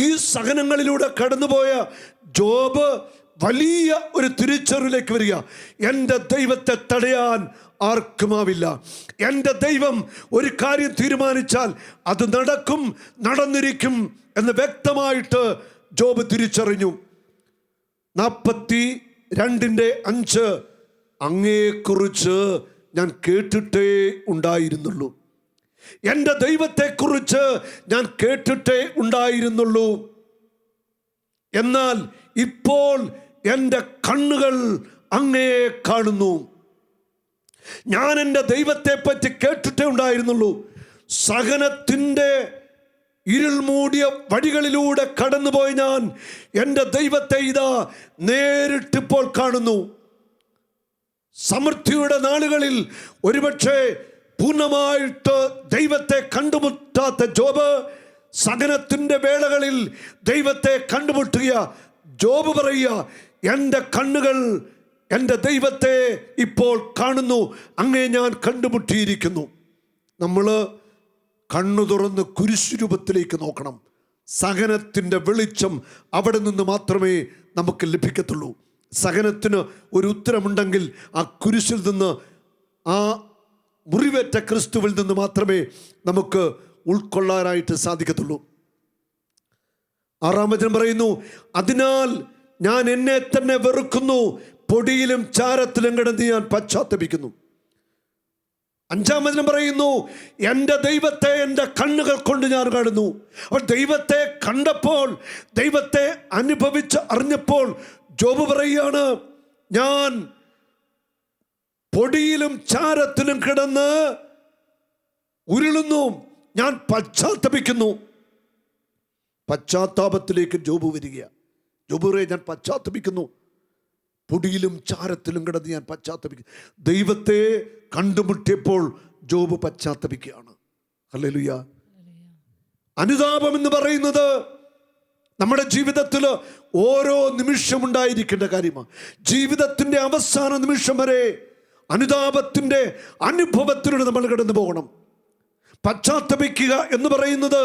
Speaker 1: ഈ സഹനങ്ങളിലൂടെ കടന്നുപോയ ജോബ് വലിയ ഒരു തിരിച്ചറിവിലേക്ക് വരിക. എൻ്റെ ദൈവത്തെ തടയാൻ ആർക്കുമാവില്ല. എൻ്റെ ദൈവം ഒരു കാര്യം തീരുമാനിച്ചാൽ അത് നടക്കും, നടന്നിരിക്കും എന്ന് വ്യക്തമായിട്ട് ജോബ് തിരിച്ചറിഞ്ഞു. 42-5 അങ്ങയെക്കുറിച്ച് ഞാൻ കേട്ടിട്ടേ ഉണ്ടായിരുന്നുള്ളൂ. എൻ്റെ ദൈവത്തെക്കുറിച്ച് ഞാൻ കേട്ടിട്ടേ ഉണ്ടായിരുന്നുള്ളൂ. എന്നാൽ ഇപ്പോൾ എൻ്റെ കണ്ണുകൾ അങ്ങയെ കാണുന്നു. ഞാൻ എൻ്റെ ദൈവത്തെ പറ്റി കേട്ടിട്ടേ ഉണ്ടായിരുന്നുള്ളൂ. സഹനത്തിൻ്റെ ഇരുൾ മൂടിയ വഴികളിലൂടെ കടന്നുപോയ ഞാൻ എൻ്റെ ദൈവത്തെ ഇതാ നേരിട്ടിപ്പോൾ കാണുന്നു. സമൃദ്ധിയുടെ നാളുകളിൽ ഒരുപക്ഷെ പൂർണ്ണമായിട്ട് ദൈവത്തെ കണ്ടുമുട്ടാത്ത ജോബ് സഹനത്തിൻ്റെ വേളകളിൽ ദൈവത്തെ കണ്ടുമുട്ടുക. ജോബ് പറയുക, എൻ്റെ കണ്ണുകൾ എൻ്റെ ദൈവത്തെ ഇപ്പോൾ കാണുന്നു, അങ്ങേ ഞാൻ കണ്ടുമുട്ടിയിരിക്കുന്നു. നമ്മൾ കണ്ണു തുറന്ന് കുരിശുരൂപത്തിലേക്ക് നോക്കണം. സഹനത്തിൻ്റെ വെളിച്ചം അവിടെ നിന്ന് മാത്രമേ നമുക്ക് ലഭിക്കത്തുള്ളൂ. സഹനത്തിന് ഒരു ഉത്തരമുണ്ടെങ്കിൽ ആ കുരിശിൽ നിന്ന്, ആ മുറിവേറ്റ ക്രിസ്തുവിൽ നിന്ന് മാത്രമേ നമുക്ക് ഉൾക്കൊള്ളാനായിട്ട് സാധിക്കത്തുള്ളൂ. 6-ാം വചനം പറയുന്നു, അതിനാൽ ഞാൻ എന്നെ തന്നെ വെറുക്കുന്നു, പൊടിയിലും ചാരത്തിലും കിടന്ന് ഞാൻ പശ്ചാത്തപിക്കുന്നു. 5-ാം വചനം പറയുന്നു, എൻ്റെ ദൈവത്തെ എൻ്റെ കണ്ണുകൾ കൊണ്ട് ഞാൻ കാണുന്നു. അപ്പോൾ ദൈവത്തെ കണ്ടപ്പോൾ, ദൈവത്തെ അനുഭവിച്ച് അറിഞ്ഞപ്പോൾ ജോബ് പറയുകയാണ്, ഞാൻ പൊടിയിലും ചാരത്തിലും കിടന്ന് ഉരുളുന്നു, ഞാൻ പശ്ചാത്തപിക്കുന്നു. പശ്ചാത്താപത്തിലേക്ക് ജോബ് വരിക. ജോബ് പറയെ, ഞാൻ പശ്ചാത്തപിക്കുന്നു, പൊടിയിലും ചാരത്തിലും കിടന്ന് ഞാൻ പശ്ചാത്തപിക്കുന്നു. ദൈവത്തെ കണ്ടുമുട്ടിയപ്പോൾ ജോബ് പശ്ചാത്തപിക്കുകയാണ്. ഹല്ലേലൂയ. അനുതാപം എന്ന് പറയുന്നത് നമ്മുടെ ജീവിതത്തിൽ ഓരോ നിമിഷം ഉണ്ടായിരിക്കേണ്ട കാര്യമാണ്. ജീവിതത്തിൻ്റെ അവസാന നിമിഷം വരെ അനുതാപത്തിൻ്റെ അനുഭവത്തിലൂടെ നമ്മൾ കടന്നു പോകണം. പശ്ചാത്തപിക്കുക എന്ന് പറയുന്നത്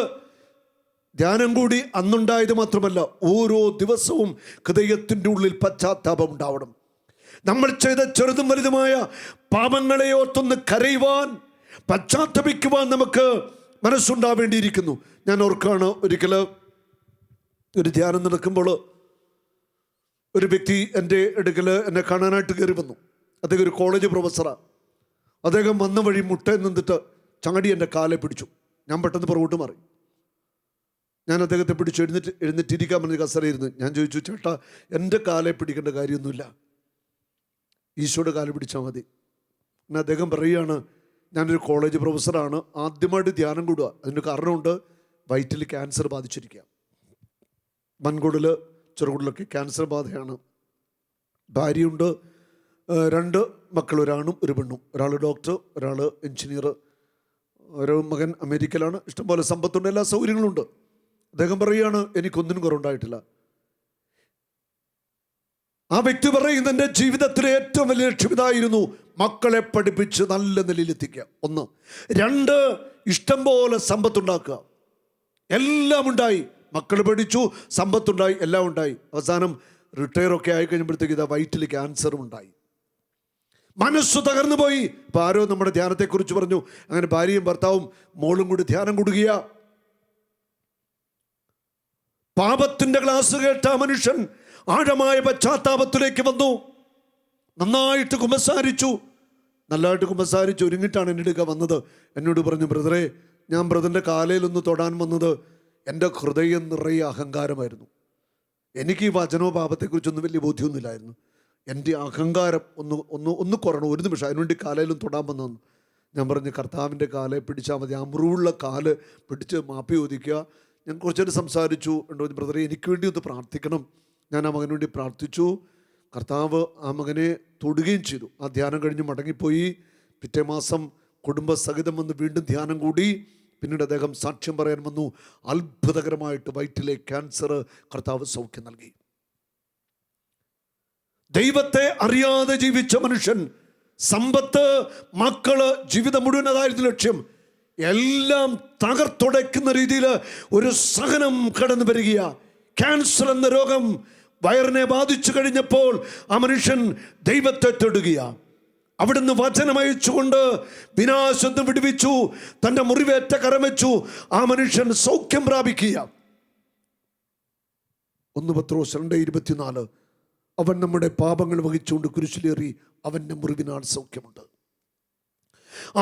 Speaker 1: ധ്യാനം കൂടി അന്നുണ്ടായത് മാത്രമല്ല, ഓരോ ദിവസവും ഹൃദയത്തിൻ്റെ ഉള്ളിൽ പശ്ചാത്താപം ഉണ്ടാവണം. നമ്മൾ ചെയ്ത ചെറുതും വലുതുമായ പാപങ്ങളെ ഓർത്തൊന്ന് കരയുവാൻ, പശ്ചാത്തപിക്കുവാൻ നമുക്ക് മനസ്സുണ്ടാവേണ്ടിയിരിക്കുന്നു. ഞാൻ ഓർക്കാണ്, ഒരിക്കൽ ഒരു ധ്യാനം നടക്കുമ്പോൾ ഒരു വ്യക്തി എൻ്റെ അടുക്കൽ എന്നെ കാണാനായിട്ട് കയറി വന്നു. അദ്ദേഹം ഒരു കോളേജ് പ്രൊഫസറാണ്. അദ്ദേഹം വന്ന വഴി മുട്ടയിൽ നിന്നിട്ട് ചാടി എൻ്റെ കാലെ പിടിച്ചു. ഞാൻ പെട്ടെന്ന് പുറകോട്ട് മാറി. ഞാൻ അദ്ദേഹത്തെ പിടിച്ചു എഴുന്നേറ്റിരിക്കാൻ പറഞ്ഞ് കസറിയിരുന്നു. ഞാൻ ചോദിച്ചു, ചേട്ടാ, എൻ്റെ കാലെ പിടിക്കേണ്ട കാര്യമൊന്നുമില്ല, ഈശോയുടെ കാല് പിടിച്ചാൽ മതി. എന്നാൽ അദ്ദേഹം പറയുകയാണ്, ഞാനൊരു കോളേജ് പ്രൊഫസറാണ്, ആദ്യമായിട്ട് ധ്യാനം കൂടുക. അതിൻ്റെ കാരണമുണ്ട്, വയറ്റിൽ ക്യാൻസർ ബാധിച്ചിരിക്കുക. വൻകുടൽ, ചെറുകുടലൊക്കെ ക്യാൻസർ ബാധയാണ്. ഭാര്യയുണ്ട്, 2 മക്കൾ, ഒരാണും ഒരു പെണ്ണും. ഒരാൾ ഡോക്ടർ, ഒരാൾ എഞ്ചിനീയർ. ഒരു മകൻ അമേരിക്കയിലാണ്. ഇഷ്ടംപോലെ സമ്പത്തുണ്ട്, എല്ലാ സൗകര്യങ്ങളും ഉണ്ട്. അദ്ദേഹം പറയുകയാണ്, എനിക്കൊന്നിനും കുറവുണ്ടായിട്ടില്ല. ആ വ്യക്തി പറയുന്നത്, എൻ്റെ ജീവിതത്തിലെ ഏറ്റവും വലിയ ലക്ഷ്യം ഇതായിരുന്നു, മക്കളെ പഠിപ്പിച്ച് നല്ല നിലയിലെത്തിക്കുക. 1. 2, ഇഷ്ടം പോലെ സമ്പത്തുണ്ടാക്കുക. എല്ലാം ഉണ്ടായി, മക്കൾ പഠിച്ചു, സമ്പത്തുണ്ടായി, എല്ലാം ഉണ്ടായി. അവസാനം റിട്ടയറൊക്കെ ആയി കഴിഞ്ഞപ്പോഴത്തേക്ക് ഇതാ വയറ്റിൽ ക്യാൻസറും ഉണ്ടായി. മനസ്സ് തകർന്നു പോയി. ഇപ്പം ആരോ നമ്മുടെ ധ്യാനത്തെക്കുറിച്ച് പറഞ്ഞു. അങ്ങനെ ഭാര്യയും ഭർത്താവും മോളും കൂടി ധ്യാനം കൂടുക. പാപത്തിൻ്റെ ക്ലാസ് കേട്ട മനുഷ്യൻ ആഴമായ പശ്ചാത്താപത്തിലേക്ക് വന്നു. നന്നായിട്ട് കുമ്പസാരിച്ചു. നല്ലതായിട്ട് കുമ്പസാരിച്ച് ഒരുങ്ങിയിട്ടാണ് എൻ്റെ അടുക്ക വന്നത്. എന്നോട് പറഞ്ഞു, ബ്രദറെ, ഞാൻ ബ്രദറിൻ്റെ കാലയിലൊന്ന് തൊടാൻ വന്നത് എൻ്റെ ഹൃദയം നിറയെ അഹങ്കാരമായിരുന്നു. എനിക്ക് ഈ വചനോ പാപത്തെക്കുറിച്ചൊന്നും വലിയ ബോധ്യമൊന്നുമില്ലായിരുന്നു. എൻ്റെ അഹങ്കാരം ഒന്ന് കുറയണം, ഒരു നിമിഷം, അതിനുവേണ്ടി കാലയിലും തൊടാൻ വന്നു. ഞാൻ പറഞ്ഞു, കർത്താവിൻ്റെ കാലെ പിടിച്ചാൽ മതി, ആ മുറിവുള്ള കാല് പിടിച്ച് മാപ്പി ചോദിക്കുക. ഞാൻ കുറച്ചേരം സംസാരിച്ചു. ഉണ്ടോ ബ്രദറെ, എനിക്ക് വേണ്ടി ഒന്ന് പ്രാർത്ഥിക്കണം. ഞാൻ ആ മകന് വേണ്ടി പ്രാർത്ഥിച്ചു. കർത്താവ് ആ മകനെ തൊടുകയും ചെയ്തു. ആ ധ്യാനം കഴിഞ്ഞ് മടങ്ങിപ്പോയി. പിറ്റേ മാസം കുടുംബസഹിതം വന്ന് വീണ്ടും ധ്യാനം കൂടി. പിന്നീട് അദ്ദേഹം സാക്ഷ്യം പറയാൻ വന്നു. അത്ഭുതകരമായിട്ട് വയറ്റിലെ ക്യാൻസർ കർത്താവ് സൗഖ്യം നൽകി. ദൈവത്തെ അറിയാതെ ജീവിച്ച മനുഷ്യൻ, സമ്പത്ത്, മക്കള്, ജീവിതം മുഴുവൻ അതായിരുന്നു ലക്ഷ്യം, എല്ലാം തകർത്തുടയ്ക്കുന്ന രീതിയിൽ ഒരു സഹനം കടന്നു വരിക. ക്യാൻസർ എന്ന രോഗം വയറിനെ ബാധിച്ചു കഴിഞ്ഞപ്പോൾ ആ മനുഷ്യൻ ദൈവത്തെ തൊടുകയാണ്. അവിടുന്ന് വചനമയച്ചുകൊണ്ട് വിനാശത്ത് വിടുവിച്ചു. തൻ്റെ മുറിവേറ്റ കരം വെച്ചു. ആ മനുഷ്യൻ സൗഖ്യം പ്രാപിക്കുക. 1 പത്രോസ് 2:24, അവൻ നമ്മുടെ പാപങ്ങൾ വഹിച്ചുകൊണ്ട് കുരിശിലേറി അവൻ്റെ മുറിവിനാൽ സൗഖ്യമുണ്ട്.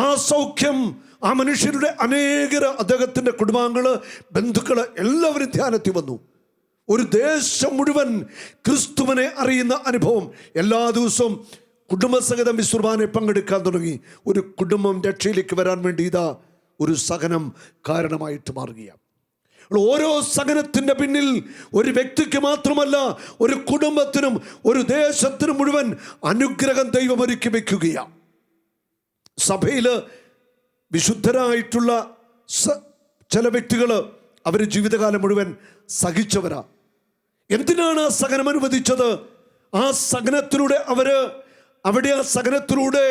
Speaker 1: ആ സൗഖ്യം ആ മനുഷ്യരുടെ അനേകർ, അദ്ദേഹത്തിൻ്റെ കുടുംബാംഗങ്ങള്, ബന്ധുക്കള് എല്ലാവരും ധ്യാനത്തിൽ വന്നു. ഒരു ദേശം മുഴുവൻ ക്രിസ്തുവിനെ അറിയുന്ന അനുഭവം. എല്ലാ ദിവസവും കുടുംബസഹിതം വിശ്രമാനെ പങ്കെടുക്കാൻ തുടങ്ങി. ഒരു കുടുംബം രക്ഷയിലേക്ക് വരാൻ വേണ്ടി ഇതാ ഒരു സഹനം കാരണമായിട്ട് മാറുകയാണ്. ഓരോ സഹനത്തിൻ്റെ പിന്നിൽ ഒരു വ്യക്തിക്ക് മാത്രമല്ല, ഒരു കുടുംബത്തിനും ഒരു ദേശത്തിനും മുഴുവൻ അനുഗ്രഹം ദൈവം ഒരുക്കി വയ്ക്കുകയാണ്. സഭയിൽ വിശുദ്ധരായിട്ടുള്ള ചില വ്യക്തികൾ അവർ ജീവിതകാലം മുഴുവൻ സഹിച്ചവരാ. എന്തിനാണ് ആ സഹനം അനുവദിച്ചത്? ആ സഹനത്തിലൂടെ ആ സഹനത്തിലൂടെ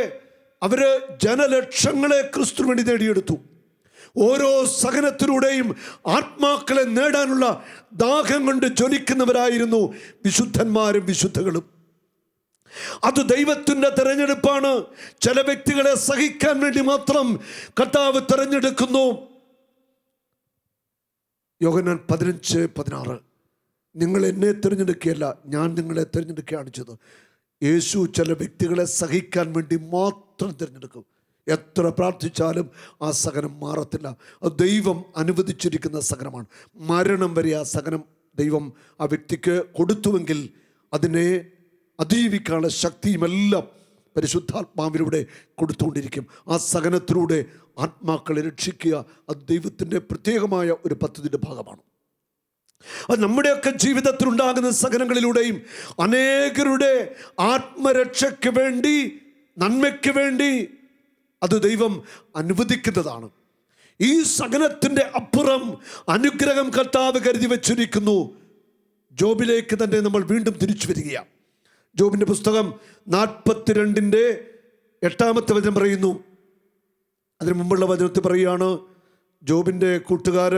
Speaker 1: അവര് ജനലക്ഷങ്ങളെ ക്രിസ്തു വേണ്ടി നേടിയെടുത്തു. ഓരോ സഹനത്തിലൂടെയും ആത്മാക്കളെ നേടാനുള്ള ദാഹം കൊണ്ട് ജ്വലിക്കുന്നവരായിരുന്നു വിശുദ്ധന്മാരും വിശുദ്ധകളും. അത് ദൈവത്തിൻ്റെ തെരഞ്ഞെടുപ്പാണ്. ചില വ്യക്തികളെ സഹിക്കാൻ വേണ്ടി മാത്രം കർത്താവ് തെരഞ്ഞെടുക്കുന്നു. യോഹന്നാൻ 15:16, നിങ്ങൾ എന്നെ തിരഞ്ഞെടുക്കുകയല്ല, ഞാൻ നിങ്ങളെ തിരഞ്ഞെടുക്കുകയാണ് ചെയ്തത്. യേശു ചില വ്യക്തികളെ സഹിക്കാൻ വേണ്ടി മാത്രം തിരഞ്ഞെടുക്കും. എത്ര പ്രാർത്ഥിച്ചാലും ആ സഹനം മാറത്തില്ല. അത് ദൈവം അനുവദിച്ചിരിക്കുന്ന സഹനമാണ്. മരണം വരെ ആ സഹനം ദൈവം ആ വ്യക്തിക്ക് കൊടുത്തുവെങ്കിൽ അതിനെ അതിജീവിക്കാനുള്ള ശക്തിയുമെല്ലാം പരിശുദ്ധാത്മാവിലൂടെ കൊടുത്തുകൊണ്ടിരിക്കും. ആ സഹനത്തിലൂടെ ആത്മാക്കളെ രക്ഷിക്കുക, അത് ദൈവത്തിൻ്റെ പ്രത്യേകമായ ഒരു പദ്ധതിയുടെ ഭാഗമാണ്. അത് നമ്മുടെയൊക്കെ ജീവിതത്തിലുണ്ടാകുന്ന സഹനങ്ങളിലൂടെയും അനേകരുടെ ആത്മരക്ഷയ്ക്ക് വേണ്ടി, നന്മയ്ക്ക് വേണ്ടി അത് ദൈവം അനുവദിക്കുന്നതാണ്. ഈ സഹനത്തിൻ്റെ അപ്പുറം അനുഗ്രഹം കർത്താവ് കരുതി വച്ചിരിക്കുന്നു. ജോബിലേക്ക് തന്നെ നമ്മൾ വീണ്ടും തിരിച്ചു വരികയാണ്. ജോബിൻ്റെ പുസ്തകം 42:8 വചനം പറയുന്നു. അതിന് മുമ്പുള്ള വചനത്തിൽ പറയുകയാണ്, ജോബിൻ്റെ കൂട്ടുകാർ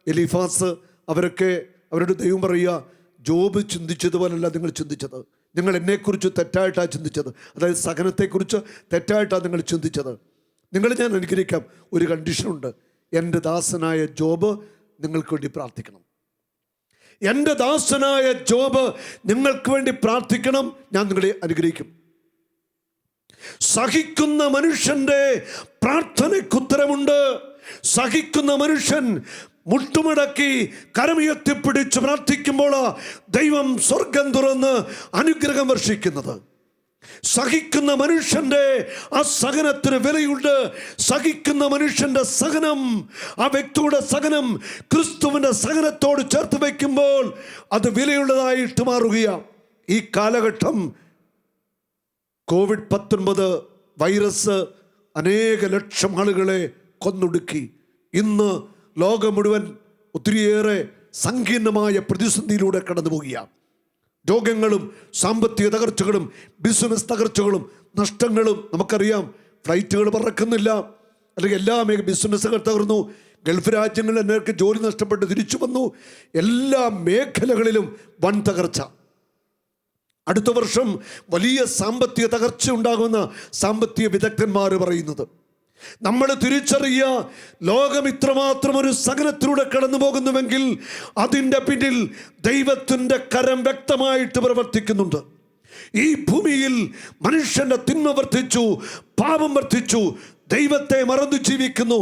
Speaker 1: എലീഫാസ് അവരുടെ ദൈവം പറയുക, ജോബ് ചിന്തിച്ചതുപോലല്ല നിങ്ങൾ ചിന്തിച്ചത്. നിങ്ങൾ എന്നെക്കുറിച്ച് തെറ്റായിട്ടാണ് ചിന്തിച്ചത്. അതായത് സഹനത്തെക്കുറിച്ച് തെറ്റായിട്ടാണ് നിങ്ങൾ ചിന്തിച്ചത്. ഞാൻ അനുഗ്രഹിക്കാം. ഒരു കണ്ടീഷനുണ്ട്. എൻ്റെ ദാസനായ ജോബ് നിങ്ങൾക്ക് വേണ്ടി പ്രാർത്ഥിക്കണം. എൻ്റെ ദാസനായ ജോബ് നിങ്ങൾക്ക് വേണ്ടി പ്രാർത്ഥിക്കണം. ഞാൻ നിങ്ങളെ അനുഗ്രഹിക്കും. സഹിക്കുന്ന മനുഷ്യൻ്റെ പ്രാർത്ഥനയ്ക്ക് ഉത്തരമുണ്ട്. സഹിക്കുന്ന മനുഷ്യൻ മുട്ടുമടക്കി കരമുയർത്തിപ്പിടിച്ച് പ്രാർത്ഥിക്കുമ്പോൾ ദൈവം സ്വർഗം തുറന്ന് അനുഗ്രഹം വർഷിക്കുന്നത്. സഹിക്കുന്ന മനുഷ്യൻ്റെ ആ സഹനത്തിന് വിലയുണ്ട്. സഹിക്കുന്ന മനുഷ്യൻ്റെ സഹനം, ആ വ്യക്തിയുടെ സഹനം ക്രിസ്തുവിൻ്റെ സഹനത്തോട് ചേർത്ത് വയ്ക്കുമ്പോൾ അത് വിലയുള്ളതായിട്ട് മാറുകയാണ്. ഈ കാലഘട്ടം COVID-19 വൈറസ് അനേക ലക്ഷം ആളുകളെ കൊന്നൊടുക്കി. ഇന്ന് ലോകം മുഴുവൻ ഒത്തിരിയേറെ സങ്കീർണമായ പ്രതിസന്ധിയിലൂടെ കടന്നു പോവുകയാണ്. രോഗങ്ങളും സാമ്പത്തിക തകർച്ചകളും ബിസിനസ് തകർച്ചകളും നഷ്ടങ്ങളും നമുക്കറിയാം. ഫ്ലൈറ്റുകൾ പറക്കുന്നില്ല, അല്ലെങ്കിൽ എല്ലാ ബിസിനസ്സുകൾ തകർന്നു. ഗൾഫ് രാജ്യങ്ങളിൽ അനേകം ജോലി നഷ്ടപ്പെട്ട് തിരിച്ചു വന്നു. എല്ലാ മേഖലകളിലും വൻ തകർച്ച. അടുത്ത വർഷം വലിയ സാമ്പത്തിക തകർച്ച ഉണ്ടാകുമെന്ന് സാമ്പത്തിക വിദഗ്ധന്മാർ പറയുന്നത്. നമ്മൾ തിരിച്ചറിയുക, ലോകം ഇത്രമാത്രം ഒരു സഹനത്തിലൂടെ കടന്നു പോകുന്നുവെങ്കിൽ അതിൻ്റെ പിന്നിൽ ദൈവത്തിൻ്റെ കരം വ്യക്തമായിട്ട് പ്രവർത്തിക്കുന്നുണ്ട്. ഈ ഭൂമിയിൽ മനുഷ്യൻ്റെ തിന്മ വർദ്ധിച്ചു, പാപം വർദ്ധിച്ചു, ദൈവത്തെ മറന്നു ജീവിക്കുന്നു,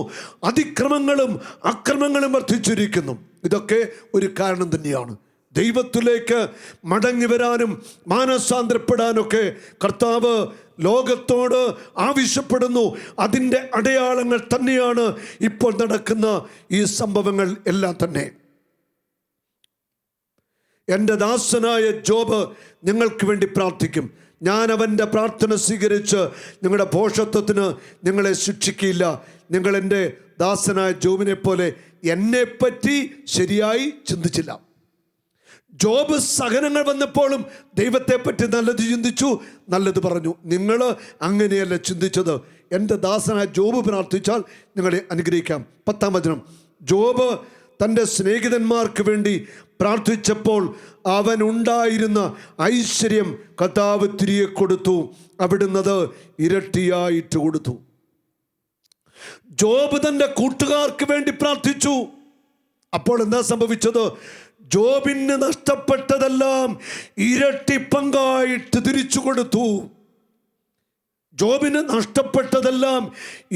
Speaker 1: അതിക്രമങ്ങളും അക്രമങ്ങളും വർദ്ധിച്ചിരിക്കുന്നു. ഇതൊക്കെ ഒരു കാരണം തന്നെയാണ്. ദൈവത്തിലേക്ക് മടങ്ങി വരാനും മാനസാന്തരപ്പെടാനൊക്കെ കർത്താവ് ലോകത്തോട് ആവശ്യപ്പെടുന്നു. അതിൻ്റെ അടയാളങ്ങൾ തന്നെയാണ് ഇപ്പോൾ നടക്കുന്ന ഈ സംഭവങ്ങൾ എല്ലാം തന്നെ. എൻ്റെ ദാസനായ ജോബ് നിങ്ങൾക്ക് വേണ്ടി പ്രാർത്ഥിക്കും. ഞാൻ അവൻ്റെ പ്രാർത്ഥന സ്വീകരിച്ച് നിങ്ങളുടെ ഭോഷത്വത്തിന് നിങ്ങളെ ശിക്ഷിക്കില്ല. നിങ്ങൾ എൻ്റെ ദാസനായ ജോബിനെ പോലെ എന്നെപ്പറ്റി ശരിയായി ചിന്തിച്ചില്ല. ജോബ് സഹനങ്ങൾ വന്നപ്പോഴും ദൈവത്തെപ്പറ്റി നല്ലത് ചിന്തിച്ചു, നല്ലത് പറഞ്ഞു. നിങ്ങൾ അങ്ങനെയല്ല ചിന്തിച്ചത്. എൻ്റെ ദാസനായ ജോബ് പ്രാർത്ഥിച്ചാൽ നിങ്ങളെ അനുഗ്രഹിക്കാം. 10-ാം വചനം. ജോബ് തൻ്റെ സ്നേഹിതന്മാർക്ക് വേണ്ടി പ്രാർത്ഥിച്ചപ്പോൾ അവനുണ്ടായിരുന്ന ഐശ്വര്യം കർത്താവ് തിരികെ കൊടുത്തു. അവിടുന്നത് ഇരട്ടിയായിട്ട് കൊടുത്തു. ജോബ് തൻ്റെ കൂട്ടുകാർക്ക് വേണ്ടി പ്രാർത്ഥിച്ചു. അപ്പോൾ എന്താ സംഭവിച്ചത്? ജോബിന് നഷ്ടപ്പെട്ടതെല്ലാം ഇരട്ടി പങ്കായിട്ട് തിരിച്ചു കൊടുത്തു. ജോബിന് നഷ്ടപ്പെട്ടതെല്ലാം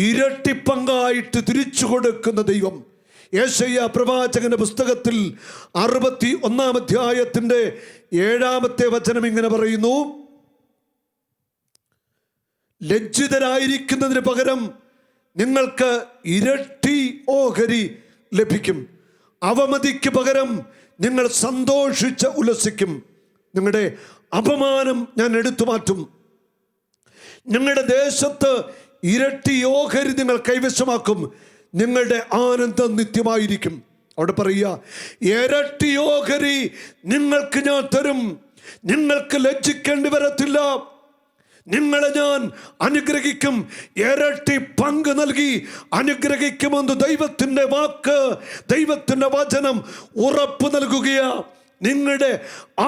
Speaker 1: ഇരട്ടി പങ്കായിട്ട് തിരിച്ചു കൊടുക്കുന്ന ദൈവം. യെശയ്യാ പ്രവാചകന്റെ പുസ്തകത്തിൽ 61-ാം അധ്യായത്തിൻ്റെ 7-ാമത്തെ വചനം ഇങ്ങനെ പറയുന്നു: ലജ്ജിതരായിരിക്കുന്നതിന് പകരം നിങ്ങൾക്ക് ഇരട്ടി ഓഹരി ലഭിക്കും. അവമതിക്ക് പകരം നിങ്ങൾ സന്തോഷിച്ച് ഉല്ലസിക്കും. നിങ്ങളുടെ അപമാനം ഞാൻ എടുത്തു മാറ്റും. നിങ്ങളുടെ ദേശത്ത് ഇരട്ടി ഓഹരി നിങ്ങൾ കൈവശമാക്കും. നിങ്ങളുടെ ആനന്ദം നിത്യമായിരിക്കും. അവിടെ പറയുക, ഇരട്ടി ഓഹരി നിങ്ങൾക്ക് ഞാൻ തരും. നിങ്ങൾക്ക് ലജ്ജിക്കേണ്ടി വരത്തില്ല. നിങ്ങളെ ഞാൻ അനുഗ്രഹിക്കും. ഇരട്ടി പങ്ക് നൽകി അനുഗ്രഹിക്കുമെന്ന് ദൈവത്തിൻ്റെ വാക്ക്, ദൈവത്തിൻ്റെ വചനം ഉറപ്പ് നൽകുകയാ. നിങ്ങളുടെ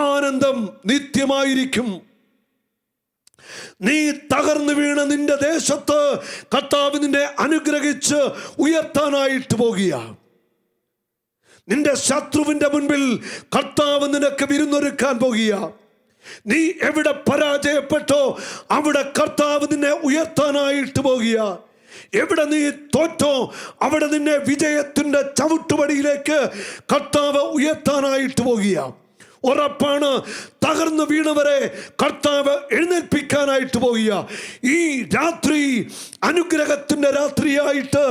Speaker 1: ആനന്ദം നിത്യമായിരിക്കും. നീ തകർന്നു വീണ നിന്റെ ദേശത്ത് കർത്താവ് നിന്നെ അനുഗ്രഹിച്ച് ഉയർത്താനായിട്ട് പോകുക. നിന്റെ ശത്രുവിന്റെ മുൻപിൽ കർത്താവ് നിനക്ക് വിരുന്നൊരുക്കാൻ പോകുക. നീ എവിടെ പരാജയപ്പെട്ടോ അവിടെ കർത്താവ് നിന്നെ ഉയർത്താനായിട്ട് പോകുക. എവിടെ നീ തോറ്റോ അവിടെ നിന്നെ വിജയത്തിന്റെ ചവിട്ടുപടിയിലേക്ക് കർത്താവ് ഉയർത്താനായിട്ട് പോകുക. ഉറപ്പാണ്, തകർന്നു വീണവരെ കർത്താവ് എഴുന്നേൽപ്പിക്കാനായിട്ട് പോകുക. ഈ രാത്രി അനുഗ്രഹത്തിന്റെ രാത്രിയായിട്ട്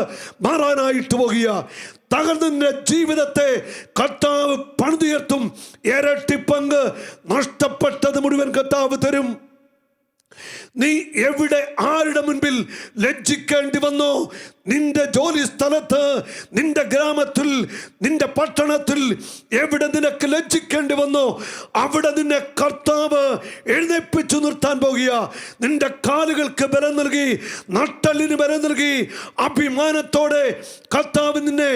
Speaker 1: മാറാനായിട്ട് പോകുക. തകർന്ന ജീവിതത്തെ കർത്താവ് പണിതുയർത്തും. ഇരട്ടി പങ്ക് നഷ്ടപ്പെട്ടത് മുഴുവൻ കർത്താവ് തരും. നീ എവിടെ ആരുടെ മുൻപിൽ ലജ്ജിക്കേണ്ടി വന്നോ, നിന്റെ ജോലി സ്ഥലത്ത്, നിന്റെ ഗ്രാമത്തിൽ, നിന്റെ പട്ടണത്തിൽ എവിടെ നിനക്ക് ലജ്ജിക്കേണ്ടി വന്നോ അവിടെ നിന്നെ കർത്താവ് എഴുന്നേൽപ്പിച്ചു നിർത്താൻ പോകുക. നിന്റെ കാലുകൾക്ക് ബലം നൽകി, നട്ടെല്ലിന് ബലം നൽകി, അഭിമാനത്തോടെ കർത്താവ് നിന്നെ